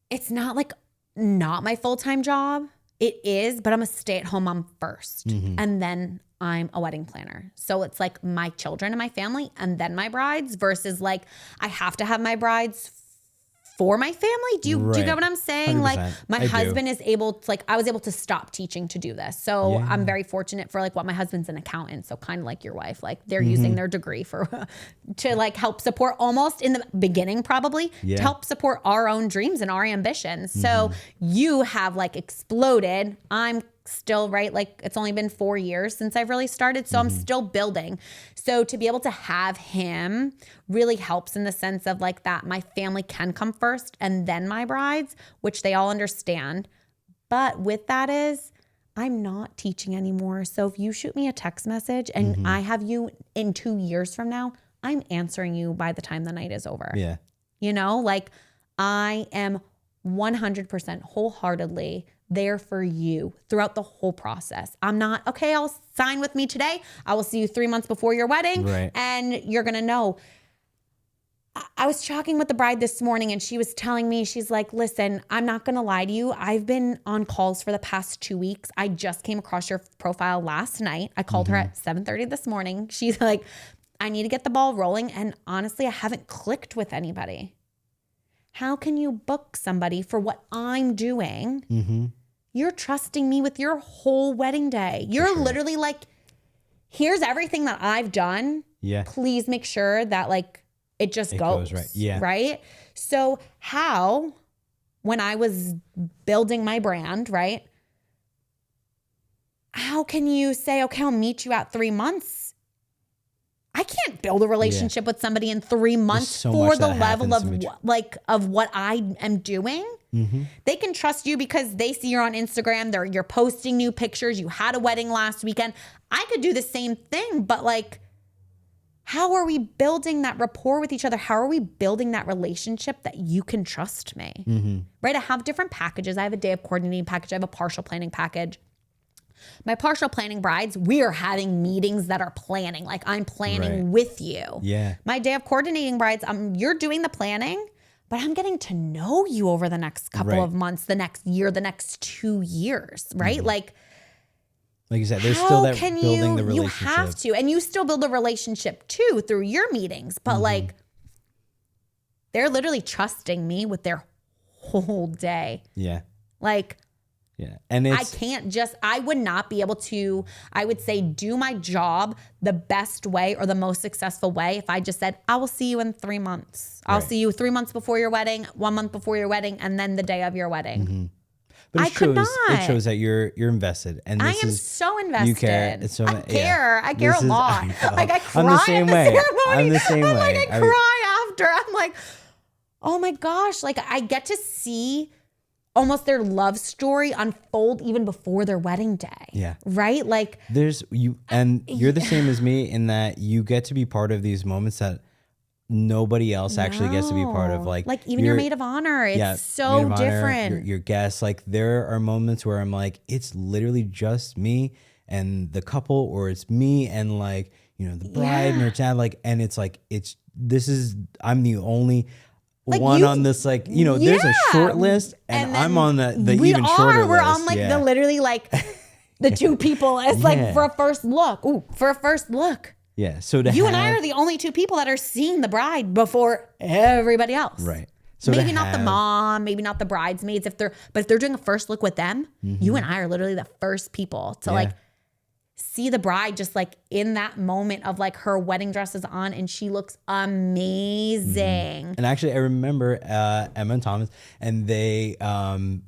it's not like not my full-time job. It is, but I'm a stay-at-home mom first, and then I'm a wedding planner. So it's like my children and my family and then my brides versus like I have to have my brides for my family. Do you get what I'm saying? 100%. Like my I husband do. is able to, like, I was able to stop teaching to do this. So I'm very fortunate for like what my husband's an accountant. So kind of like your wife, like they're using their degree for to like help support almost in the beginning, probably to help support our own dreams and our ambitions. So you have like exploded. I'm still, right? Like it's only been 4 years since I've really started. So I'm still building. So to be able to have him really helps in the sense of like that my family can come first and then my brides, which they all understand. But with that is I'm not teaching anymore. So if you shoot me a text message and I have you in 2 years from now, I'm answering you by the time the night is over. Yeah. You know, like I am 100% wholeheartedly there for you throughout the whole process. I'm not, okay, I'll sign with me today. I will see you 3 months before your wedding. Right. And you're going to know. I was talking with the bride this morning and she was telling me, she's like, listen, I'm not going to lie to you. I've been on calls for the past 2 weeks. I just came across your profile last night. I called her at 7:30 this morning. She's like, I need to get the ball rolling. And honestly, I haven't clicked with anybody. How can you book somebody for what I'm doing? You're trusting me with your whole wedding day. You're literally like, here's everything that I've done. Yeah. Please make sure that like it just goes right. Yeah. Right. So how, when I was building my brand, right? How can you say, okay, I'll meet you at 3 months? I can't build a relationship with somebody in 3 months so for much the that level happens of of what I am doing. They can trust you because they see you're on Instagram. You're posting new pictures. You had a wedding last weekend. I could do the same thing, but like, how are we building that rapport with each other? How are we building that relationship that you can trust me? Right? I have different packages. I have a day of coordinating package. I have a partial planning package. My partial planning brides, we are having meetings that are planning. Like I'm planning with you. Yeah. My day of coordinating brides, you're doing the planning, but I'm getting to know you over the next couple of months, the next year, the next 2 years, right? Like you said, there's still that can building the you relationship. have to, and you still build a relationship too through your meetings, but like they're literally trusting me with their whole day. Yeah. Like, yeah. And I would not be able to, I would say, do my job the best way or the most successful way if I just said, I will see you in 3 months. I'll see you 3 months before your wedding, 1 month before your wedding, and then the day of your wedding. But I could not. It shows that you're invested. And I am so invested. You care. It's so, I care. I care a lot. Like I cry I'm the same at the way. ceremony. I'm the same way. Like I cry after. I'm like, oh my gosh. Like I get to see almost their love story unfold even before their wedding day. Yeah. Right? Like you're the same as me in that you get to be part of these moments that nobody else actually gets to be part of. Like even your maid of honor. It's so maid of honor, different. your guests. Like there are moments where I'm like, it's literally just me and the couple, or it's me and like, the bride and her dad. Like, and it's like, I'm the only one on this, like, there's a short list and I'm on the even shorter list. We're on like the literally like the two people as like for a first look. Ooh, for a first look. Yeah. So and I are the only two people that are seeing the bride before everybody else. Right. So maybe not the mom, maybe not the bridesmaids but if they're doing a first look with them, you and I are literally the first people to like see the bride just like in that moment of like her wedding dress is on and she looks amazing. And actually I remember Emma and Thomas, and they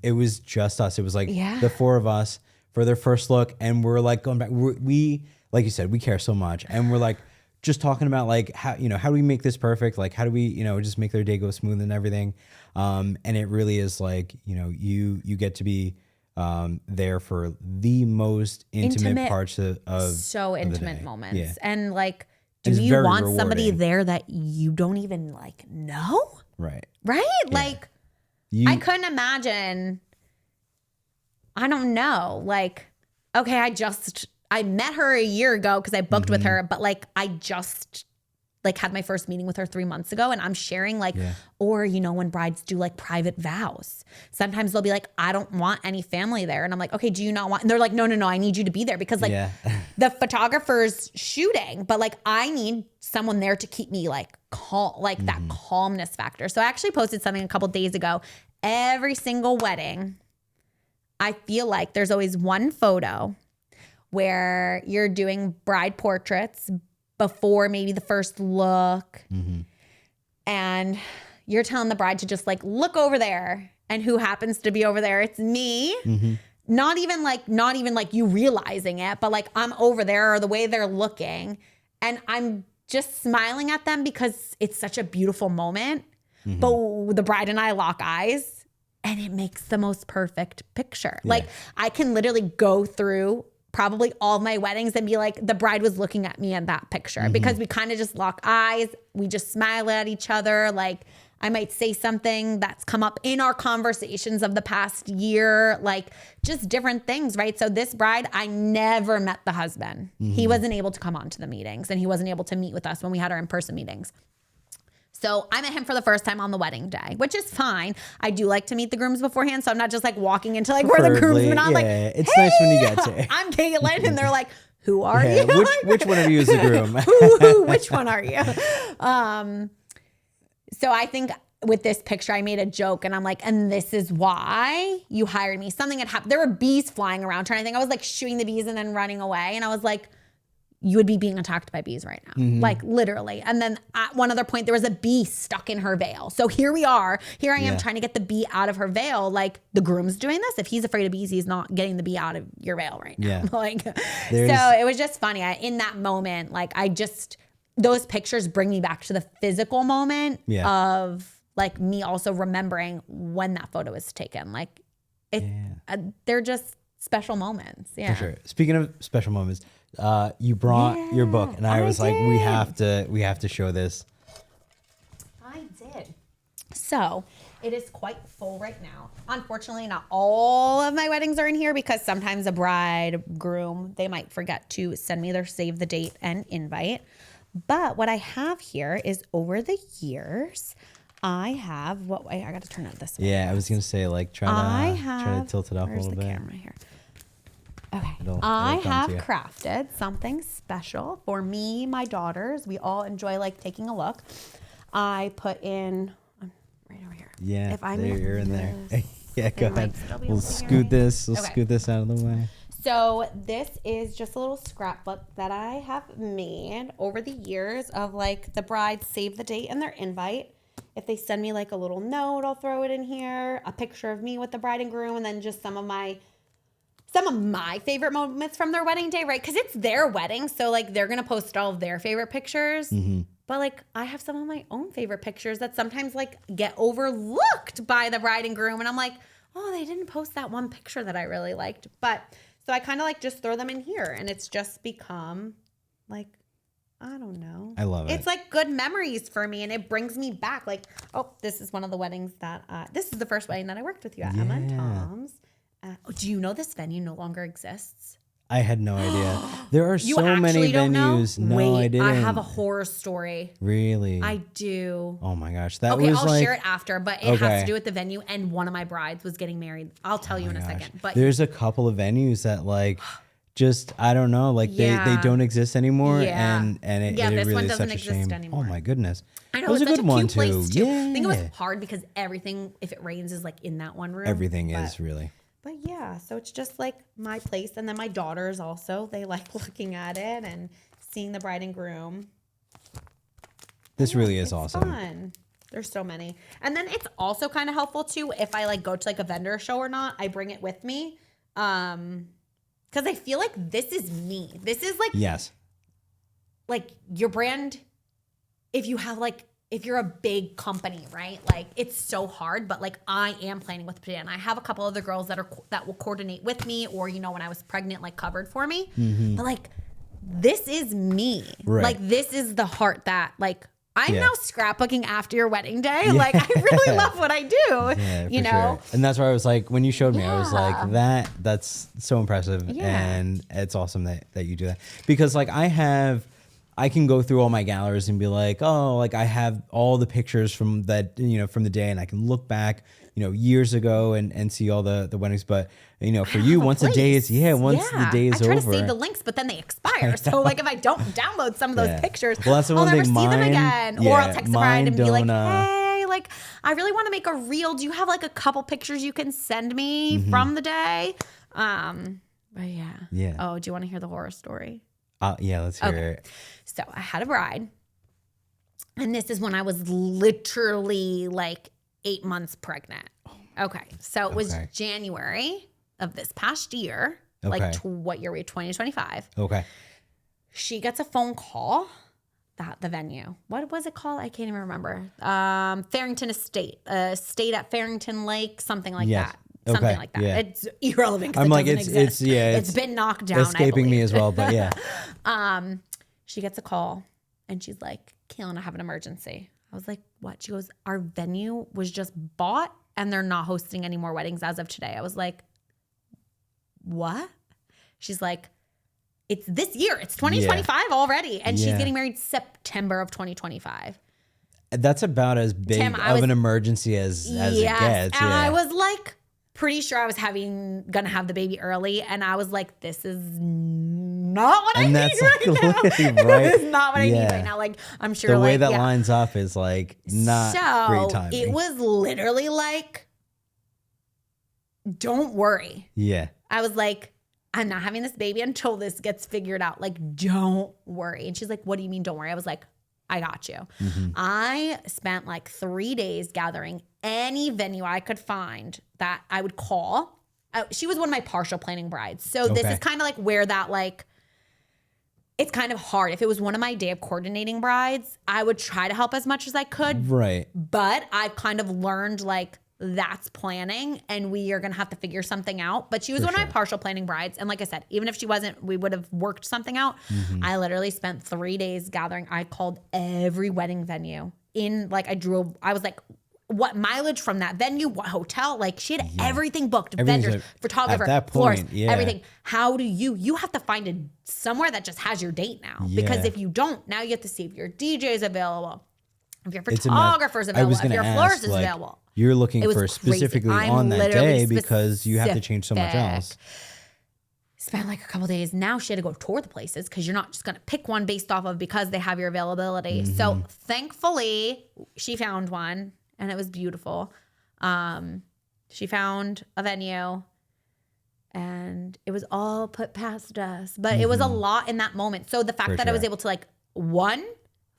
it was just us. It was like the four of us for their first look, and we're like going back. We like you said, we care so much, and we're like just talking about like how do we make this perfect? Like how do we just make their day go smooth and everything? And it really is like you get to be there for the most intimate parts of intimate moments. Yeah. And like, do you want rewarding. Somebody there that you don't even like know? Right. Right? Yeah. Like I couldn't imagine. I don't know. Like, okay, I met her a year ago because I booked with her, but like like had my first meeting with her 3 months ago, and I'm sharing like, or, you know, when brides do like private vows, sometimes they'll be like, I don't want any family there. And I'm like, okay, do you not want, and they're like, no, I need you to be there because like the photographer's shooting, but like I need someone there to keep me like calm, like that calmness factor. So I actually posted something a couple days ago. Every single wedding, I feel like there's always one photo where you're doing bride portraits before maybe the first look. And you're telling the bride to just like look over there. And who happens to be over there? It's me. Not even like you realizing it, but like I'm over there or the way they're looking. And I'm just smiling at them because it's such a beautiful moment. But the bride and I lock eyes and it makes the most perfect picture. Like I can literally go through probably all my weddings and be like, the bride was looking at me in that picture because we kind of just lock eyes. We just smile at each other. Like I might say something that's come up in our conversations of the past year, like just different things, right? So this bride, I never met the husband. He wasn't able to come on to the meetings and he wasn't able to meet with us when we had our in-person meetings. So I met him for the first time on the wedding day, which is fine. I do like to meet the grooms beforehand. So I'm not just like walking into like where the groomsmen are. Like, it's hey, nice when you get to. I'm Caitlynn. And they're like, who are you? Which one of you is the groom? Which one are you? So I think with this picture, I made a joke and I'm like, and this is why you hired me. Something had happened. There were bees flying around trying to think. I was like shooing the bees and then running away. And I was like, you would be being attacked by bees right now. Like literally. And then at one other point, there was a bee stuck in her veil. So here we are. Here I am trying to get the bee out of her veil. Like the groom's doing this. If he's afraid of bees, he's not getting the bee out of your veil right now. Like, so it was just funny. In that moment, like those pictures bring me back to the physical moment of like me also remembering when that photo was taken. Like they're just special moments. Yeah. For sure. Speaking of special moments, you brought your book and I was like, we have to show this. I did. So it is quite full right now. Unfortunately, not all of my weddings are in here because sometimes a bride, groom, they might forget to send me their save the date and invite. But what I have here is over the years, I have I got to turn it this way. Yeah, I was gonna say like try to tilt it up a little bit. Where's the camera here? Okay, I have crafted something special for me, my daughters. We all enjoy like taking a look. I put in right over here. Yeah, if I'm you're in there. Yeah, go ahead. We'll scoot this. We'll scoot this out of the way. So this is just a little scrapbook that I have made over the years of like the brides save the date and their invite. If they send me like a little note, I'll throw it in here. A picture of me with the bride and groom, and then just some of my favorite moments from their wedding day, right? Because it's their wedding, so like they're gonna post all of their favorite pictures. But like I have some of my own favorite pictures that sometimes like get overlooked by the bride and groom, and I'm like, oh, they didn't post that one picture that I really liked. But so I kind of like just throw them in here, and it's just become like, I don't know. I love it. It's like good memories for me, and it brings me back. Like, oh, this is one of the weddings that this is the first wedding that I worked with you at, Emma and Tom's. Do you know this venue no longer exists? I had no idea. There are so many venues. No, Wait, I didn't. I have a horror story. Really? I do. Oh my gosh, that okay, was I'll like, share it after, but it has to do with the venue, and one of my brides was getting married. I'll tell you in a second. But there's a couple of venues that like just I don't know, like they don't exist anymore, and it this really one is doesn't such a exist shame. anymore. Oh my goodness, I know, it was it's a such good a one cute place too. Yeah, I think it was hard because everything, if it rains, is like in that one room. Everything is really. But yeah, so it's just like my place. And then my daughters also, they like looking at it and seeing the bride and groom. This really is awesome. Fun. There's so many. And then it's also kind of helpful too, if I like go to like a vendor show or not, I bring it with me. Because I feel like this is me. This is like, yes, like your brand. If you're a big company, right? Like it's so hard, but like I am planning with Pedana. I have a couple other girls that will coordinate with me, or when I was pregnant, like covered for me. But like this is me. Right. Like this is the heart that like I'm now scrapbooking after your wedding day. Like I really love what I do. Yeah, you know, sure. And that's why I was like, when you showed me, I was like, that's so impressive, and it's awesome that you do that because like I have I can go through all my galleries and be like, oh, like I have all the pictures from that, from the day, and I can look back, years ago and see all the weddings. But, for you, once the day is, once the day is over. I try to save the links, but then they expire. So like if I don't download some of those pictures, well, that's the I'll one never thing. see them again. Or I'll text a bride and be like, don't, hey, like I really want to make a reel. Do you have like a couple pictures you can send me from the day? But yeah. Yeah. Oh, do you want to hear the horror story? Yeah, let's hear it. So I had a bride, and this is when I was literally like 8 months pregnant. Okay. So it was January of this past year. Okay. Like what year were we? 2025. Okay. She gets a phone call at the venue. What was it called? I can't even remember. Farrington Estate. Estate at Farrington Lake, something like that. Something like that. Yeah. It's irrelevant because it's been knocked down. Escaping me as well, but yeah. She gets a call and she's like, Caitlynn, I have an emergency. I was like, what? She goes, our venue was just bought and they're not hosting any more weddings as of today. I was like, what? She's like, it's this year. It's 2025 already. And she's getting married September of 2025. That's about as big of an emergency as it gets. And I was like, pretty sure I was gonna have the baby early, and I was like, this is not what I need right now. Right? This is not what I need right now. Like, I'm sure the way that lines up is like not great timing. It was literally like, don't worry. Yeah. I was like, I'm not having this baby until this gets figured out. Like, don't worry. And she's like, what do you mean, don't worry? I was like, I got you. Mm-hmm. I spent like 3 days gathering any venue I could find that I would call. She was one of my partial planning brides. So this is kind of like where that like, it's kind of hard. If it was one of my day of coordinating brides, I would try to help as much as I could. Right. But I've kind of learned like, that's planning and we are going to have to figure something out. But she was one of my partial planning brides. And like I said, even if she wasn't, we would have worked something out. Mm-hmm. I literally spent 3 days gathering. I called every wedding venue I was like, what mileage from that venue, what hotel, like she had everything booked, vendors, photographer, florist, everything. How do you have to find somewhere that just has your date now. Because if you don't, now you have to see if your DJ is available, if your photographer is available, if your florist is available. You're looking for specifically on that day because you have to change so much else. Spent like a couple days. Now she had to go tour the places because you're not just going to pick one based off of because they have your availability. Mm-hmm. So thankfully she found one and it was beautiful. She found a venue and it was all put past us, but it was a lot in that moment. So the fact that I was able to like, one,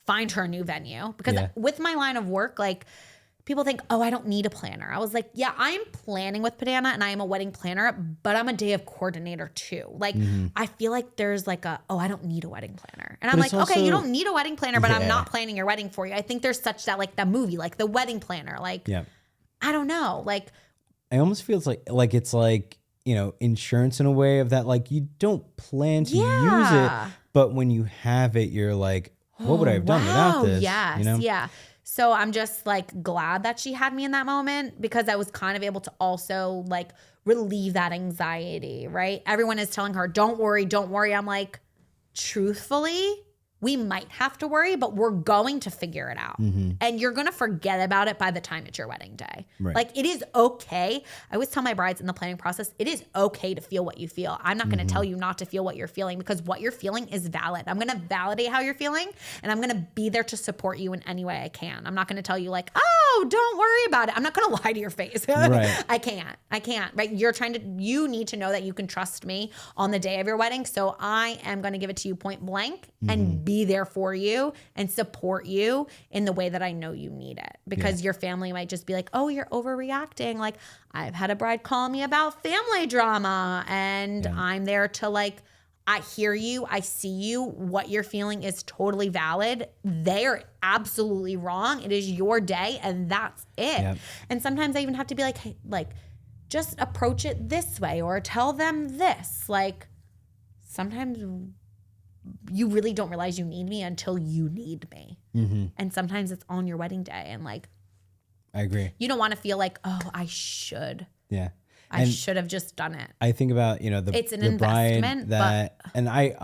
find her a new venue because with my line of work, like people think, oh, I don't need a planner. I was like, yeah, I'm planning with Pedana and I am a wedding planner, but I'm a day of coordinator too. Like, I feel like there's like I don't need a wedding planner. And I'm like, okay, you don't need a wedding planner, but I'm not planning your wedding for you. I think there's such that like that movie, like The Wedding Planner. Like, I don't know. Like, I almost feel it's like, insurance in a way of that, like you don't plan to use it, but when you have it, you're like, what would I have done without this? Yes, yeah. So I'm just like glad that she had me in that moment because I was kind of able to also like relieve that anxiety, right? Everyone is telling her, don't worry, don't worry. I'm like, truthfully, we might have to worry, but we're going to figure it out. Mm-hmm. And you're going to forget about it by the time it's your wedding day. Right. Like it is okay. I always tell my brides in the planning process, it is okay to feel what you feel. I'm not going to tell you not to feel what you're feeling because what you're feeling is valid. I'm going to validate how you're feeling and I'm going to be there to support you in any way I can. I'm not going to tell you like, oh, don't worry about it. I'm not going to lie to your face. Right. I can't, right? You need to know that you can trust me on the day of your wedding. So I am going to give it to you point blank and be there for you and support you in the way that I know you need it because your family might just be like, oh, you're overreacting. Like I've had a bride call me about family drama and I'm there to like, I hear you. I see you. What you're feeling is totally valid. They're absolutely wrong. It is your day and that's it. Yep. And sometimes I even have to be like, hey, like just approach it this way or tell them this. Like sometimes you really don't realize you need me until you need me. Mm-hmm. And sometimes it's on your wedding day. And like, I agree. You don't want to feel like, oh, I should. Yeah. I should have just done it. I think about, it's an investment, and I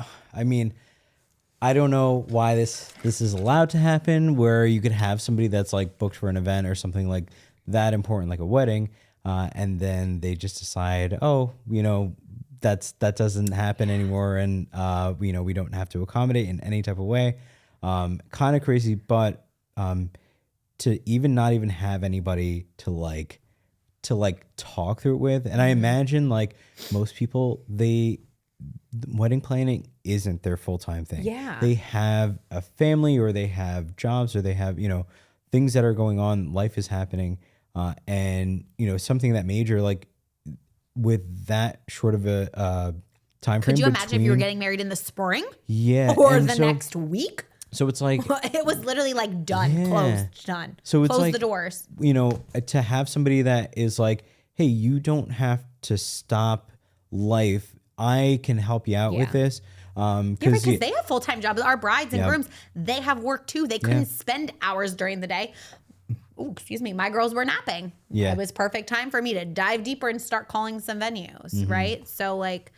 mean, I don't know why this is allowed to happen, where you could have somebody that's like booked for an event or something like that important, like a wedding, and then they just decide, oh, that doesn't happen anymore, and we don't have to accommodate in any type of way. Kind of crazy, but to even not even have anybody to talk through it with, and I imagine like most people, wedding planning isn't their full-time thing. Yeah. They have a family, or they have jobs, or they have, things that are going on. Life is happening. And, something that major, like with that short of a time frame. Could you imagine if you were getting married in the spring? Yeah. Or the next week? So it's like, it was literally like done, closed, done. So it's close like, the doors. To have somebody that is like, hey, you don't have to stop life. I can help you out with this. Because they have full-time jobs. Our brides and grooms, they have work too. They couldn't spend hours during the day. Ooh, excuse me. My girls were napping. Yeah. It was perfect time for me to dive deeper and start calling some venues, right? So like,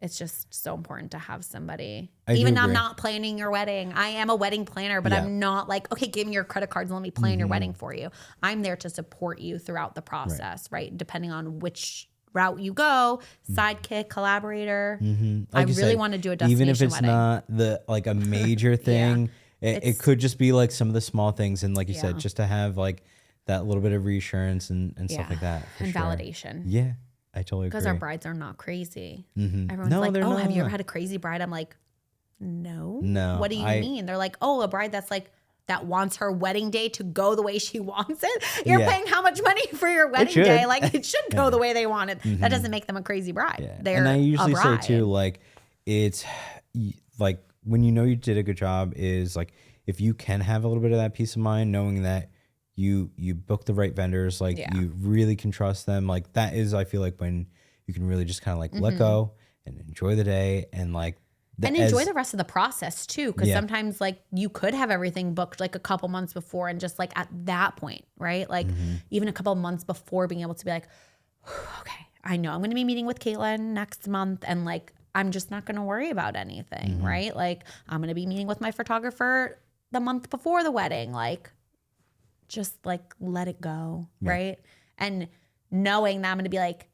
it's just so important to have somebody. Even I'm not planning your wedding. I am a wedding planner, but I'm not like, okay, give me your credit cards and let me plan your wedding for you. I'm there to support you throughout the process, right? Depending on which route you go, sidekick, collaborator. Like I really want to do a destination even if it's wedding. not a major thing, it could just be like some of the small things, and like you said, just to have like that little bit of reassurance and stuff like that, and validation. Yeah, I totally agree. Because our brides are not crazy. Mm-hmm. Everyone's like, oh, have you ever had a crazy bride? I'm like, no. What do you mean? They're like, oh, a bride that's like, that wants her wedding day to go the way she wants it. You're paying how much money for your wedding day? Like, it should go the way they want it. That doesn't make them a crazy bride. Yeah. They're and I usually a say bride. too, like, it's like when you did a good job is like, if you can have a little bit of that peace of mind, knowing that you book the right vendors, like you really can trust them. Like that is, I feel like when you can really just kind of like let go and enjoy the day and like, and enjoy the rest of the process too. Cause sometimes like you could have everything booked like a couple months before and just like at that point, right? Like even a couple of months before being able to be like, okay, I know I'm going to be meeting with Caitlynn next month. And like, I'm just not going to worry about anything, right? Like I'm going to be meeting with my photographer the month before the wedding. Like just like let it go, right? And knowing that I'm going to be like,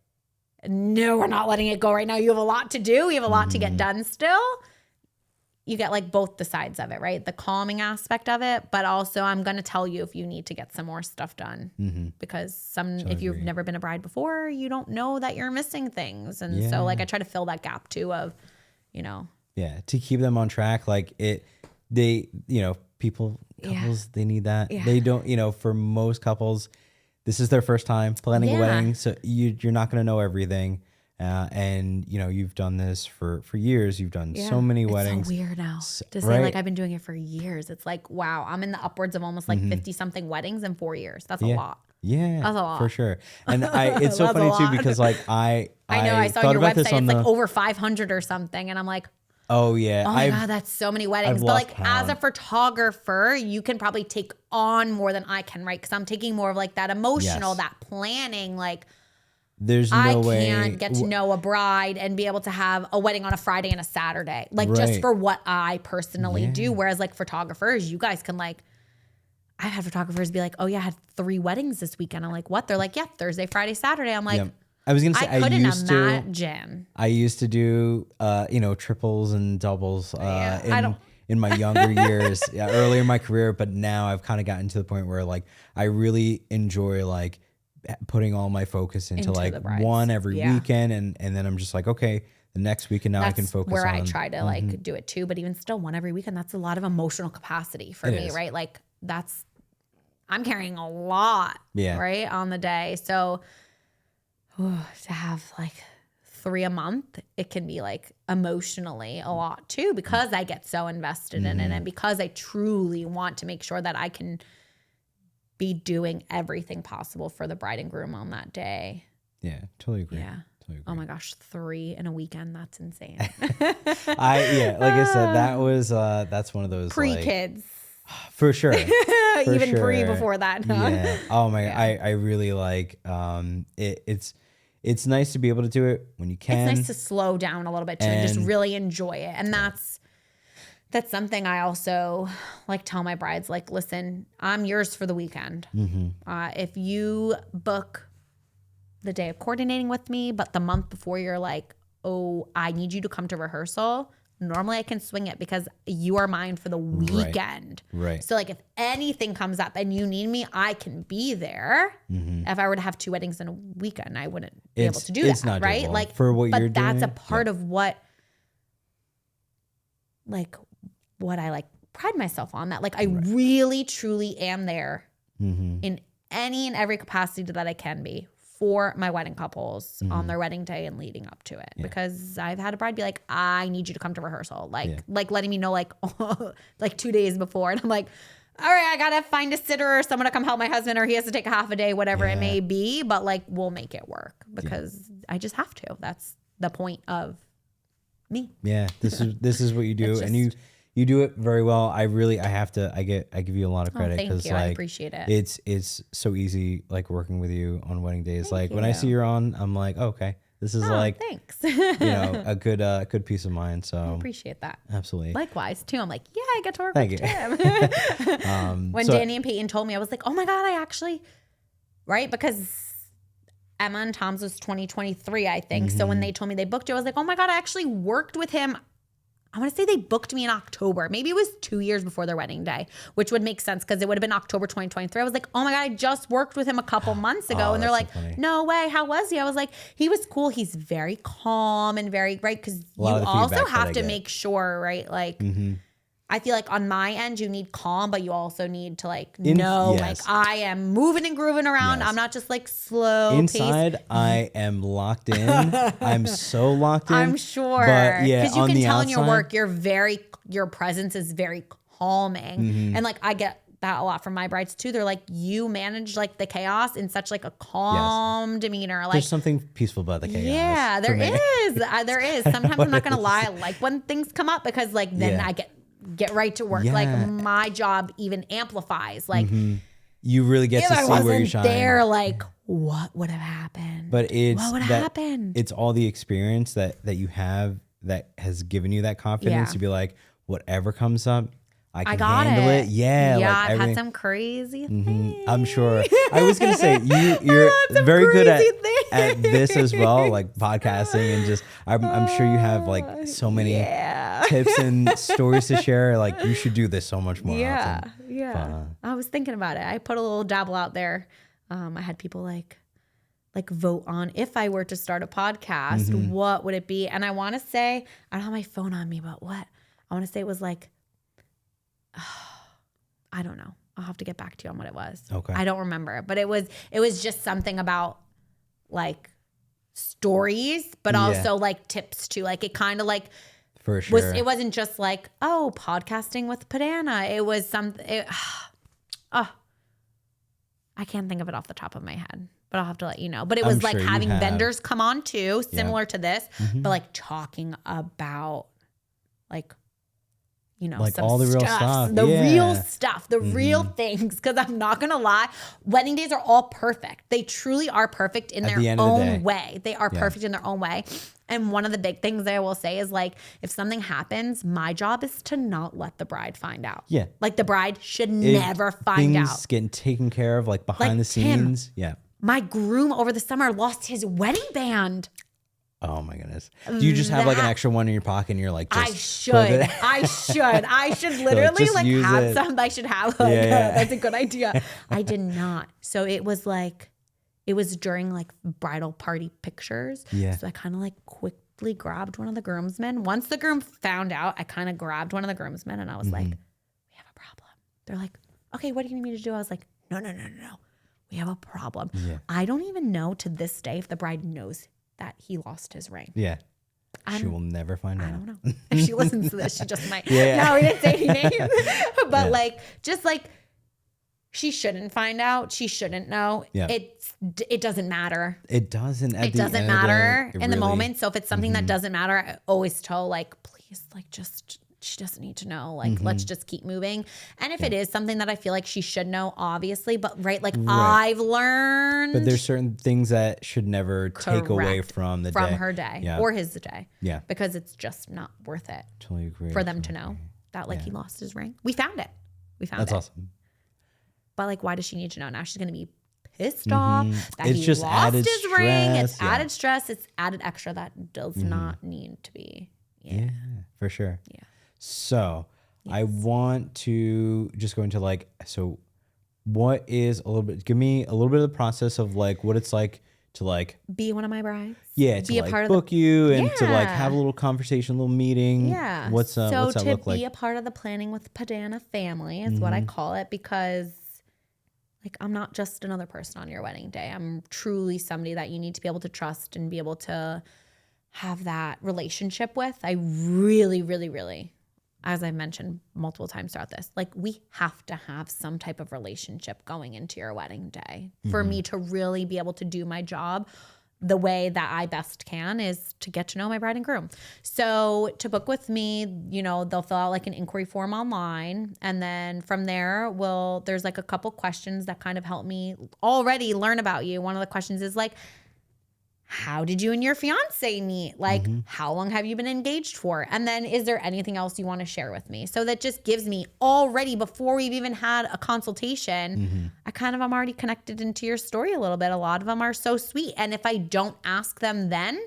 no, we're not letting it go right now. You have a lot to do. You have a lot to get done still. You get like both the sides of it, right? The calming aspect of it, but also I'm going to tell you if you need to get some more stuff done because if you've never been a bride before, you don't know that you're missing things. And so like I try to fill that gap too of, to keep them on track. Like couples, they need that. They don't, for most couples, this is their first time planning a wedding, so you're not going to know everything. And you've done this for years. You've done so many weddings. It's so weird now to say like I've been doing it for years. It's like, wow, I'm in the upwards of almost like 50 something weddings in 4 years. That's a lot. Yeah, that's a lot for sure. And it's so funny too because like I know I saw on your website it's like over 500 or something, and I'm like, oh yeah, oh my God, that's so many weddings. But like as a photographer, you can probably take on more than I can, right? Because I'm taking more of like that emotional, that planning, like. There's no way I can't get to know a bride and be able to have a wedding on a Friday and a Saturday, like just for what I personally do. Whereas like photographers, you guys can like, I've had photographers be like, oh yeah, I had 3 weddings this weekend. I'm like, what? They're like, yeah, Thursday, Friday, Saturday. I'm like, I was gonna say, I couldn't imagine. I used to do, triples and doubles in my younger years, earlier in my career. But now I've kind of gotten to the point where like I really enjoy like putting all my focus into like one every weekend, and then I'm just like, okay, the next weekend now I can focus where on. I try to like do it too, but even still, one every weekend, that's a lot of emotional capacity for me, right? Like I'm carrying a lot, right, on the day. So to have like 3 a month, it can be like emotionally a lot too, because I get so invested in it, and because I truly want to make sure that I can be doing everything possible for the bride and groom on that day. Yeah, totally agree. Yeah. Totally agree. Oh my gosh, 3 in a weekend. That's insane. Like I said, that's one of those pre-kids. Like, for sure. Even pre before that. Huh? Yeah. Oh my, I really like, it's nice to be able to do it when you can. It's nice to slow down a little bit too and just really enjoy it. And that's, that's something I also like tell my brides, like, listen, I'm yours for the weekend. If you book the day of coordinating with me, but the month before you're like, oh, I need you to come to rehearsal, normally I can swing it because you are mine for the weekend. Right. So like if anything comes up and you need me, I can be there. If I were to have 2 weddings in a weekend, I wouldn't be able to do it's that, not right? doable. Like for what but you're doing. that's a part of what I like pride myself on, that like I really truly am there in any and every capacity that I can be for my wedding couples on their wedding day and leading up to it. Because I've had a bride be like, I need you to come to rehearsal. Like letting me know like 2 days before. And I'm like, all right, I gotta find a sitter or someone to come help my husband, or he has to take a half a day, whatever it may be. But like, we'll make it work because I just have to. That's the point of me. Yeah, this is what you do, and you do it very well. I give you a lot of credit because I appreciate it. It's so easy like working with you on wedding days. Thank when I see you're on, I'm like, oh, okay, this is thanks. a good peace of mind. So I appreciate that. Absolutely. Likewise too. I'm like, yeah, I get to work Thank with you. Tim. When Danny and Peyton told me, I was like, oh my God, I actually, right? Because Emma and Tom's was 2023, I think. So when they told me they booked you, I was like, oh my God, I actually worked with him. I want to say they booked me in October. Maybe it was 2 years before their wedding day, which would make sense because it would have been October 2023. I was like, oh my God, I just worked with him a couple months ago. And they're like, no way. How was he? I was like, he was cool. He's very calm and very, right? Because you also have to make sure, right? Like, I feel like on my end, you need calm, but you also need to like know, like I am moving and grooving around. I'm not just like slow inside. Pace. I am locked in. I'm so locked in. I'm sure. But yeah, because you can tell outside, in your work, your presence is very calming, and like I get that a lot from my brides too. They're like, you manage like the chaos in such like a calm demeanor. Like there's something peaceful about the chaos. Yeah, there is. There is. Sometimes I'm not gonna lie. I like when things come up because like then I get right to work. Like my job even amplifies. Like you really get to see where you shine. There, like what would have happened? But what would have happened? It's all the experience that you have that has given you that confidence to be like, whatever comes up, I can handle it. Yeah, like I've had some crazy things. I'm sure. I was gonna say you're very good at this as well, like podcasting and just. I'm sure you have like so many tips and stories to share. Like you should do this so much more. Often. Yeah. I was thinking about it. I put a little dabble out there. I had people like vote on if I were to start a podcast, what would it be? And I want to say, I don't have my phone on me, but what I want to say it was like. I don't know. I'll have to get back to you on what it was. Okay. I don't remember, but it was just something about like stories, but also like tips too. Like it kind of like for sure. It wasn't just like, oh, podcasting with Pedana. It was something. I can't think of it off the top of my head, but I'll have to let you know. But it was like having vendors come on too, similar to this, but like talking about like. Like some all the real stuff. Real stuff, the real things. Because I'm not going to lie, wedding days are all perfect. They truly are perfect in their own way. They are perfect in their own way. And one of the big things I will say is like, if something happens, my job is to not let the bride find out. Yeah. Like the bride should never find out. Things getting taken care of like behind the scenes. My groom over the summer lost his wedding band. Oh my goodness. Do you just have like an extra one in your pocket and you're like, I should literally like have some. I should have like, that's a good idea. I did not. So it was during like bridal party pictures. Yeah. So I kind of like quickly grabbed one of the groomsmen. Once the groom found out, I kind of grabbed one of the groomsmen and I was like, we have a problem. They're like, okay, what do you need me to do? I was like, no. We have a problem. Yeah. I don't even know to this day if the bride knows that he lost his ring. Yeah. She will never find out. I don't know. If she listens to this, she just might. No, we didn't say any names. But like, just like, she shouldn't find out. She shouldn't know. Yeah. It doesn't matter. It doesn't. It doesn't matter in the moment. So if it's something that doesn't matter, I always tell like, please, like she doesn't need to know. Like, let's just keep moving. And if it is something that I feel like she should know, obviously, but I've learned. But there's certain things that should never take away from the day. From her day or his day. Yeah. Because it's just not worth it. Totally agree. For them to know. that like he lost his ring. We found it. That's awesome. But like, why does she need to know? Now she's going to be pissed off that It's he just lost added his ring. It's stress. added stress. It's added extra that does not need to be. Yeah, for sure. Yeah. So I want to just go into like, so what is a little bit, give me a little bit of the process of like what it's like to like be one of my brides. Yeah, to be a like part book of the, you and to like have a little conversation, a little meeting. Yeah. What's that look like? So to be a part of the Planning with Pedana family is what I call it, because like I'm not just another person on your wedding day. I'm truly somebody that you need to be able to trust and be able to have that relationship with. I really, really, really, as I've mentioned multiple times throughout this, like we have to have some type of relationship going into your wedding day for me to really be able to do my job. The way that I best can is to get to know my bride and groom. So to book with me, you know, they'll fill out like an inquiry form online. And then from there, there's like a couple questions that kind of help me already learn about you. One of the questions is like, how did you and your fiance meet? Like, how long have you been engaged for? And then is there anything else you want to share with me? So that just gives me already, before we've even had a consultation, I kind of am already connected into your story a little bit. A lot of them are so sweet. And if I don't ask them then,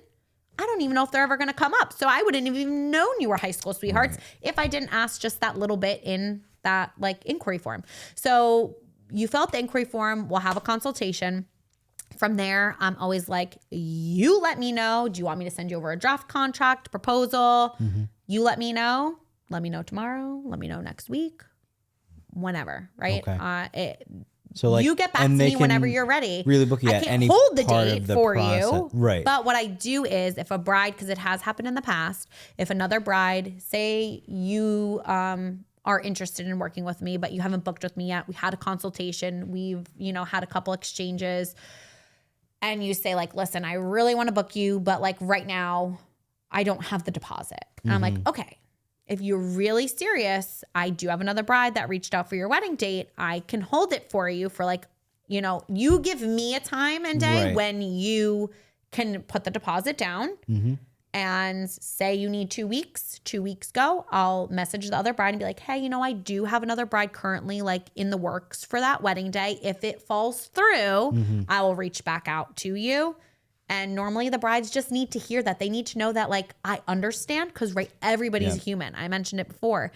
I don't even know if they're ever going to come up. So I wouldn't have even known you were high school sweethearts if I didn't ask just that little bit in that like inquiry form. So you fill out the inquiry form, we'll have a consultation. From there, I'm always like, you let me know. Do you want me to send you over a draft contract, proposal? You let me know. Let me know tomorrow. Let me know next week. Whenever, right? Okay. So like, you get back to me whenever you're ready. Really book you I at can't any hold the part date of the for process. you. Right. But what I do is if a bride, because it has happened in the past, if another bride, say you are interested in working with me, but you haven't booked with me yet, we had a consultation, we've, you know, had a couple exchanges, and you say like, listen, I really want to book you, but like right now I don't have the deposit. And I'm like, okay, if you're really serious, I do have another bride that reached out for your wedding date. I can hold it for you for like, you know, you give me a time and day when you can put the deposit down and say you need 2 weeks, 2 weeks go. I'll message the other bride and be like, hey, you know, I do have another bride currently like in the works for that wedding day. If it falls through, I will reach back out to you. And normally the brides just need to hear that. They need to know that like, I understand, because everybody's a human. I mentioned it before.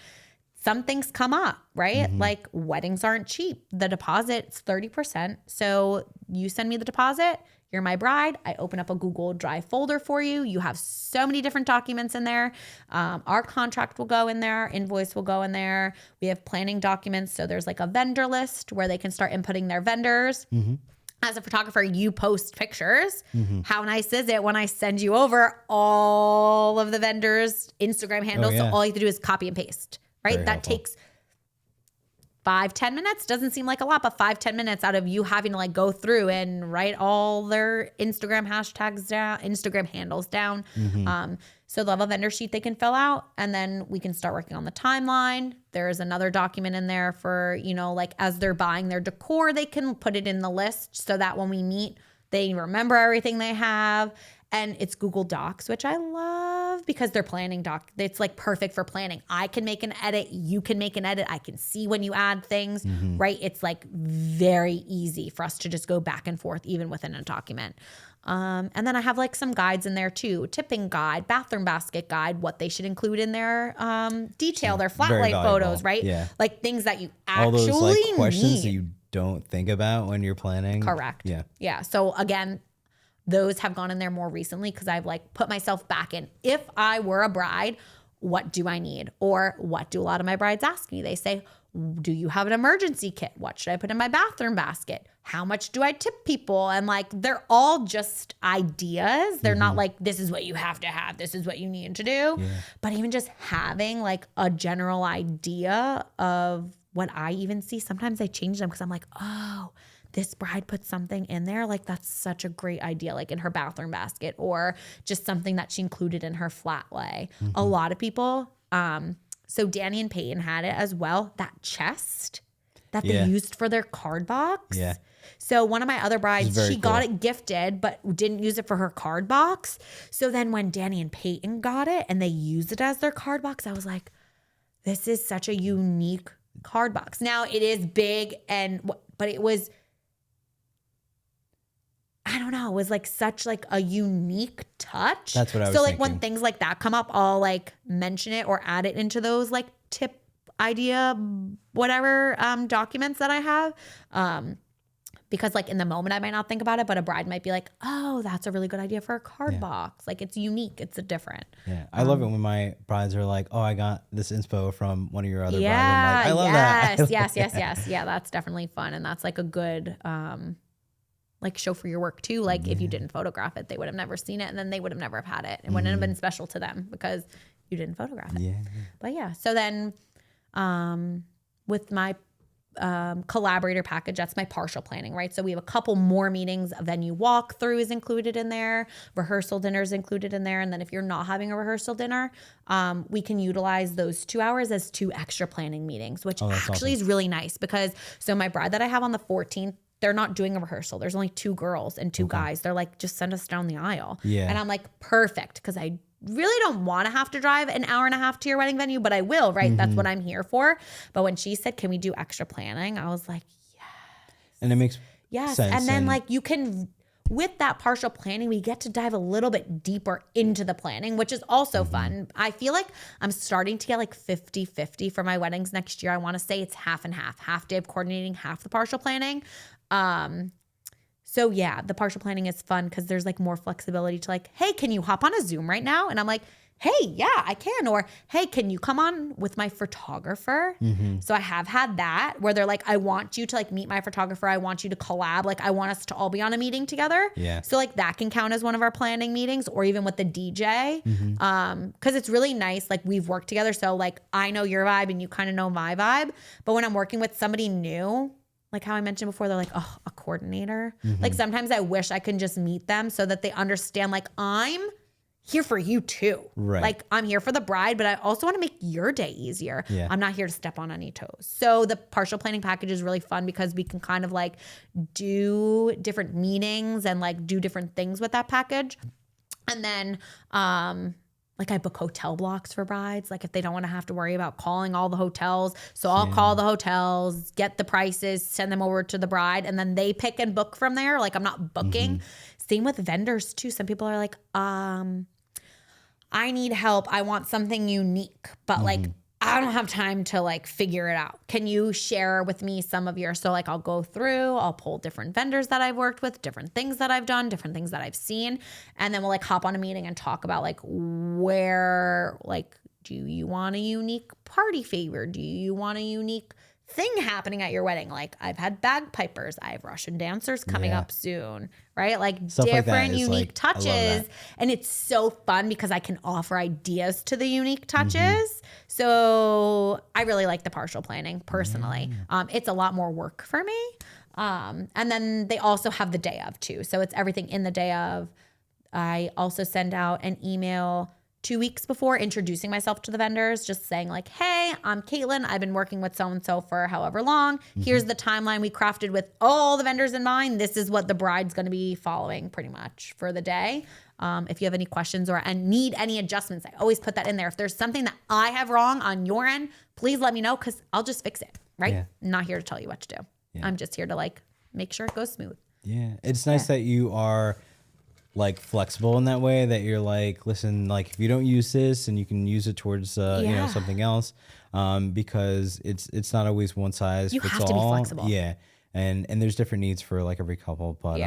Some things come up, right? Like weddings aren't cheap. The deposit's 30%. So you send me the deposit, you're my bride. I open up a Google Drive folder for you. You have so many different documents in there. Our contract will go in there. Invoice will go in there. We have planning documents. So there's like a vendor list where they can start inputting their vendors. As a photographer, you post pictures. How nice is it when I send you over all of the vendors' Instagram handles? So all you have to do is copy and paste, right? Very that helpful. takes 5-10 minutes. Doesn't seem like a lot, but 5-10 minutes out of you having to like go through and write all their Instagram hashtags down, Instagram handles down. So they'll have a vendor sheet they can fill out, and then we can start working on the timeline. There's another document in there for, you know, like as they're buying their decor, they can put it in the list so that when we meet, they remember everything they have. And it's Google Docs, which I love because they're planning doc. It's like perfect for planning. I can make an edit. You can make an edit. I can see when you add things, right? It's like very easy for us to just go back and forth even within a document. And then I have like some guides in there too. Tipping guide, bathroom basket guide, what they should include in their detail, their flat light photos, right? Yeah. Like things that you all actually those like questions need. that you don't think about when you're planning. Correct. Yeah. Yeah. So again, those have gone in there more recently because I've like put myself back in. If I were a bride, what do I need? Or what do a lot of my brides ask me? They say, do you have an emergency kit? What should I put in my bathroom basket? How much do I tip people? And like, they're all just ideas. They're not like, this is what you have to have. This is what you need to do. But even just having like a general idea of what I even see, sometimes I change them because I'm like, oh, this bride put something in there. Like, that's such a great idea, like in her bathroom basket, or just something that she included in her flat lay. A lot of people, so Danny and Peyton had it as well, that chest that they used for their card box. Yeah. So one of my other brides, she got cool. it gifted, but didn't use it for her card box. So then when Danny and Peyton got it and they used it as their card box, I was like, this is such a unique card box. Now it is big but it was, I don't know, it was like such like a unique touch. That's what I was So like thinking. when things like that come up, I'll like mention it or add it into those like tip idea, whatever documents that I have. Because like in the moment I might not think about it, but a bride might be like, oh, that's a really good idea for a card box. Like it's unique. It's a different. Yeah. I love it when my brides are like, oh, I got this inspo from one of your other brides. I'm Yeah. like, I love that. Yes. Yeah, that's definitely fun. And that's like a good like show for your work too. Like if you didn't photograph it, they would have never seen it, and then they would have never have had it. It wouldn't have been special to them because you didn't photograph it. Yeah. But yeah. So then with my collaborator package, that's my partial planning, right? So we have a couple more meetings. A venue walkthrough is included in there. Rehearsal dinner is included in there. And then if you're not having a rehearsal dinner, we can utilize those 2 hours as 2 extra planning meetings, which actually is really nice because so my bride that I have on the 14th, they're not doing a rehearsal. There's only 2 girls and 2 guys. They're like, just send us down the aisle. Yeah. And I'm like, perfect. Because I really don't want to have to drive an hour and a half to your wedding venue, but I will, right? That's what I'm here for. But when she said, can we do extra planning? I was like, And it makes sense. And then like you can, with that partial planning, we get to dive a little bit deeper into the planning, which is also fun. I feel like I'm starting to get like 50-50 for my weddings next year. I want to say it's half and half day of coordinating, half the partial planning. So yeah, the partial planning is fun because there's like more flexibility to like, hey, can you hop on a Zoom right now? And I'm like, hey, yeah, I can. Or, hey, can you come on with my photographer? So I have had that where they're like, I want you to like meet my photographer. I want you to collab. Like I want us to all be on a meeting together. Yeah. So like that can count as one of our planning meetings, or even with the DJ. Cause it's really nice. Like we've worked together. So like I know your vibe and you kind of know my vibe. But when I'm working with somebody new, like how I mentioned before, they're like, oh, a coordinator. Like sometimes I wish I can just meet them so that they understand like I'm here for you too. Right. Like I'm here for the bride, but I also want to make your day easier. Yeah. I'm not here to step on any toes. So the partial planning package is really fun because we can kind of like do different meetings and like do different things with that package. And then like I book hotel blocks for brides, like if they don't want to have to worry about calling all the hotels. So I'll call the hotels, get the prices, send them over to the bride, and then they pick and book from there. Like I'm not booking. Same with vendors too. Some people are like, I need help. I want something unique, but like I don't have time to like figure it out. Can you share with me some of your, so like I'll go through, I'll pull different vendors that I've worked with, different things that I've done, different things that I've seen. And then we'll like hop on a meeting and talk about like where, like, do you want a unique party favor? Do you want a unique thing happening at your wedding? Like I've had bagpipers, I have Russian dancers coming up soon, right? Like Stuff different like that is, unique like, touches. And it's so fun because I can offer ideas to the unique touches. So I really like the partial planning personally. It's a lot more work for me. And then they also have the day of too. So it's everything in the day of. I also send out an email 2 weeks before introducing myself to the vendors, just saying like, hey, I'm Caitlynn. I've been working with so-and-so for however long. Here's the timeline we crafted with all the vendors in mind. This is what the bride's going to be following pretty much for the day. If you have any questions and need any adjustments, I always put that in there. If there's something that I have wrong on your end, please let me know because I'll just fix it, right? Yeah. I'm not here to tell you what to do. Yeah. I'm just here to like make sure it goes smooth. Yeah. It's nice that you are like flexible in that way, that you're like, listen, like if you don't use this and you can use it towards you know, something else, because it's not always one size fits all. You have to be flexible. Yeah. And there's different needs for like every couple, but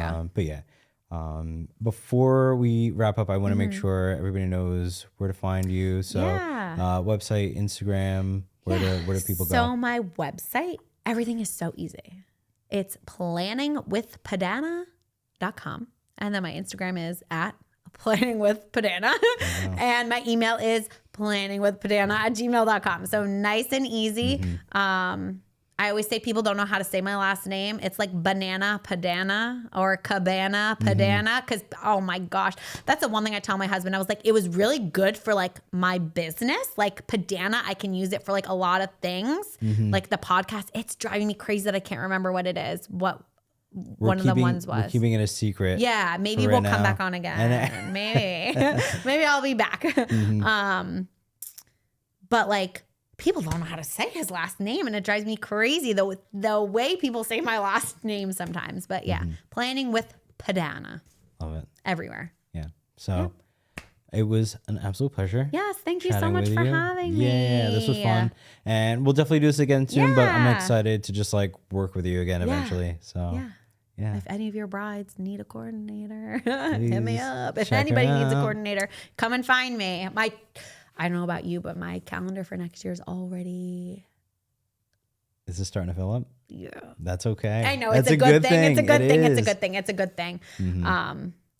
before we wrap up, I want to make sure everybody knows where to find you. So website, Instagram, where do people go? So my website, everything is so easy. It's planningwithpadana.com. And then my Instagram is at planningwithpadana. And my email is planningwithpadana@gmail.com. So nice and easy. I always say people don't know how to say my last name. It's like Banana Pedana or Cabana Pedana. Because, oh my gosh, that's the one thing I tell my husband. I was like, it was really good for like my business. Like Pedana, I can use it for like a lot of things. Like the podcast, it's driving me crazy that I can't remember what it is. One of the ones was. We're keeping it a secret. Yeah, maybe we'll come back on again. Maybe. Maybe I'll be back. But like people don't know how to say his last name, and it drives me crazy the way people say my last name sometimes. But yeah, planning with Pedana. Love it. Everywhere. Yeah. So it was an absolute pleasure. Yes, thank you so chatting much with for you. having me. Yeah, this was fun. And we'll definitely do this again soon, but I'm Yeah. excited to just like work with you again eventually. So yeah. If any of your brides need a coordinator, hit me Please up. If check anybody her needs a out. coordinator, come and find me. I don't know about you, but my calendar for next year is already. Is this starting to fill up? Yeah. That's okay. I know That's it's a good thing. It's a It good thing. It's a is. good thing. It's a good thing. Mm-hmm.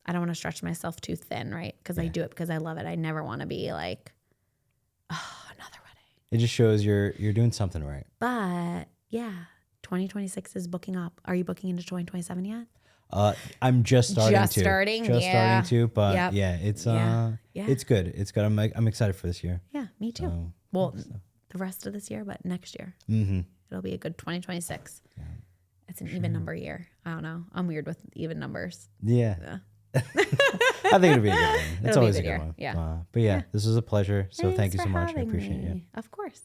I don't want to stretch myself too thin, right? Because I do it because I love it. I never want to be like, oh, another wedding. It just shows you're doing something right. But yeah, 2026 is booking up. Are you booking into 2027 yet? I'm just starting Just to. starting? Just Yeah. starting to, but Yep. yeah, it's Yeah. it's good. It's good. I'm excited for this year. Yeah, me too. So, Well, the rest of this year, but next year. mm-hmm. It'll be a good 2026. Yeah. It's an even number year. I don't know. I'm weird with even numbers. Yeah. I think it'll be a good one. It's It'll be always a a good good year. one. Yeah. But yeah, this was a pleasure. So thank you Thanks so for much. I having appreciate me. you. Of course.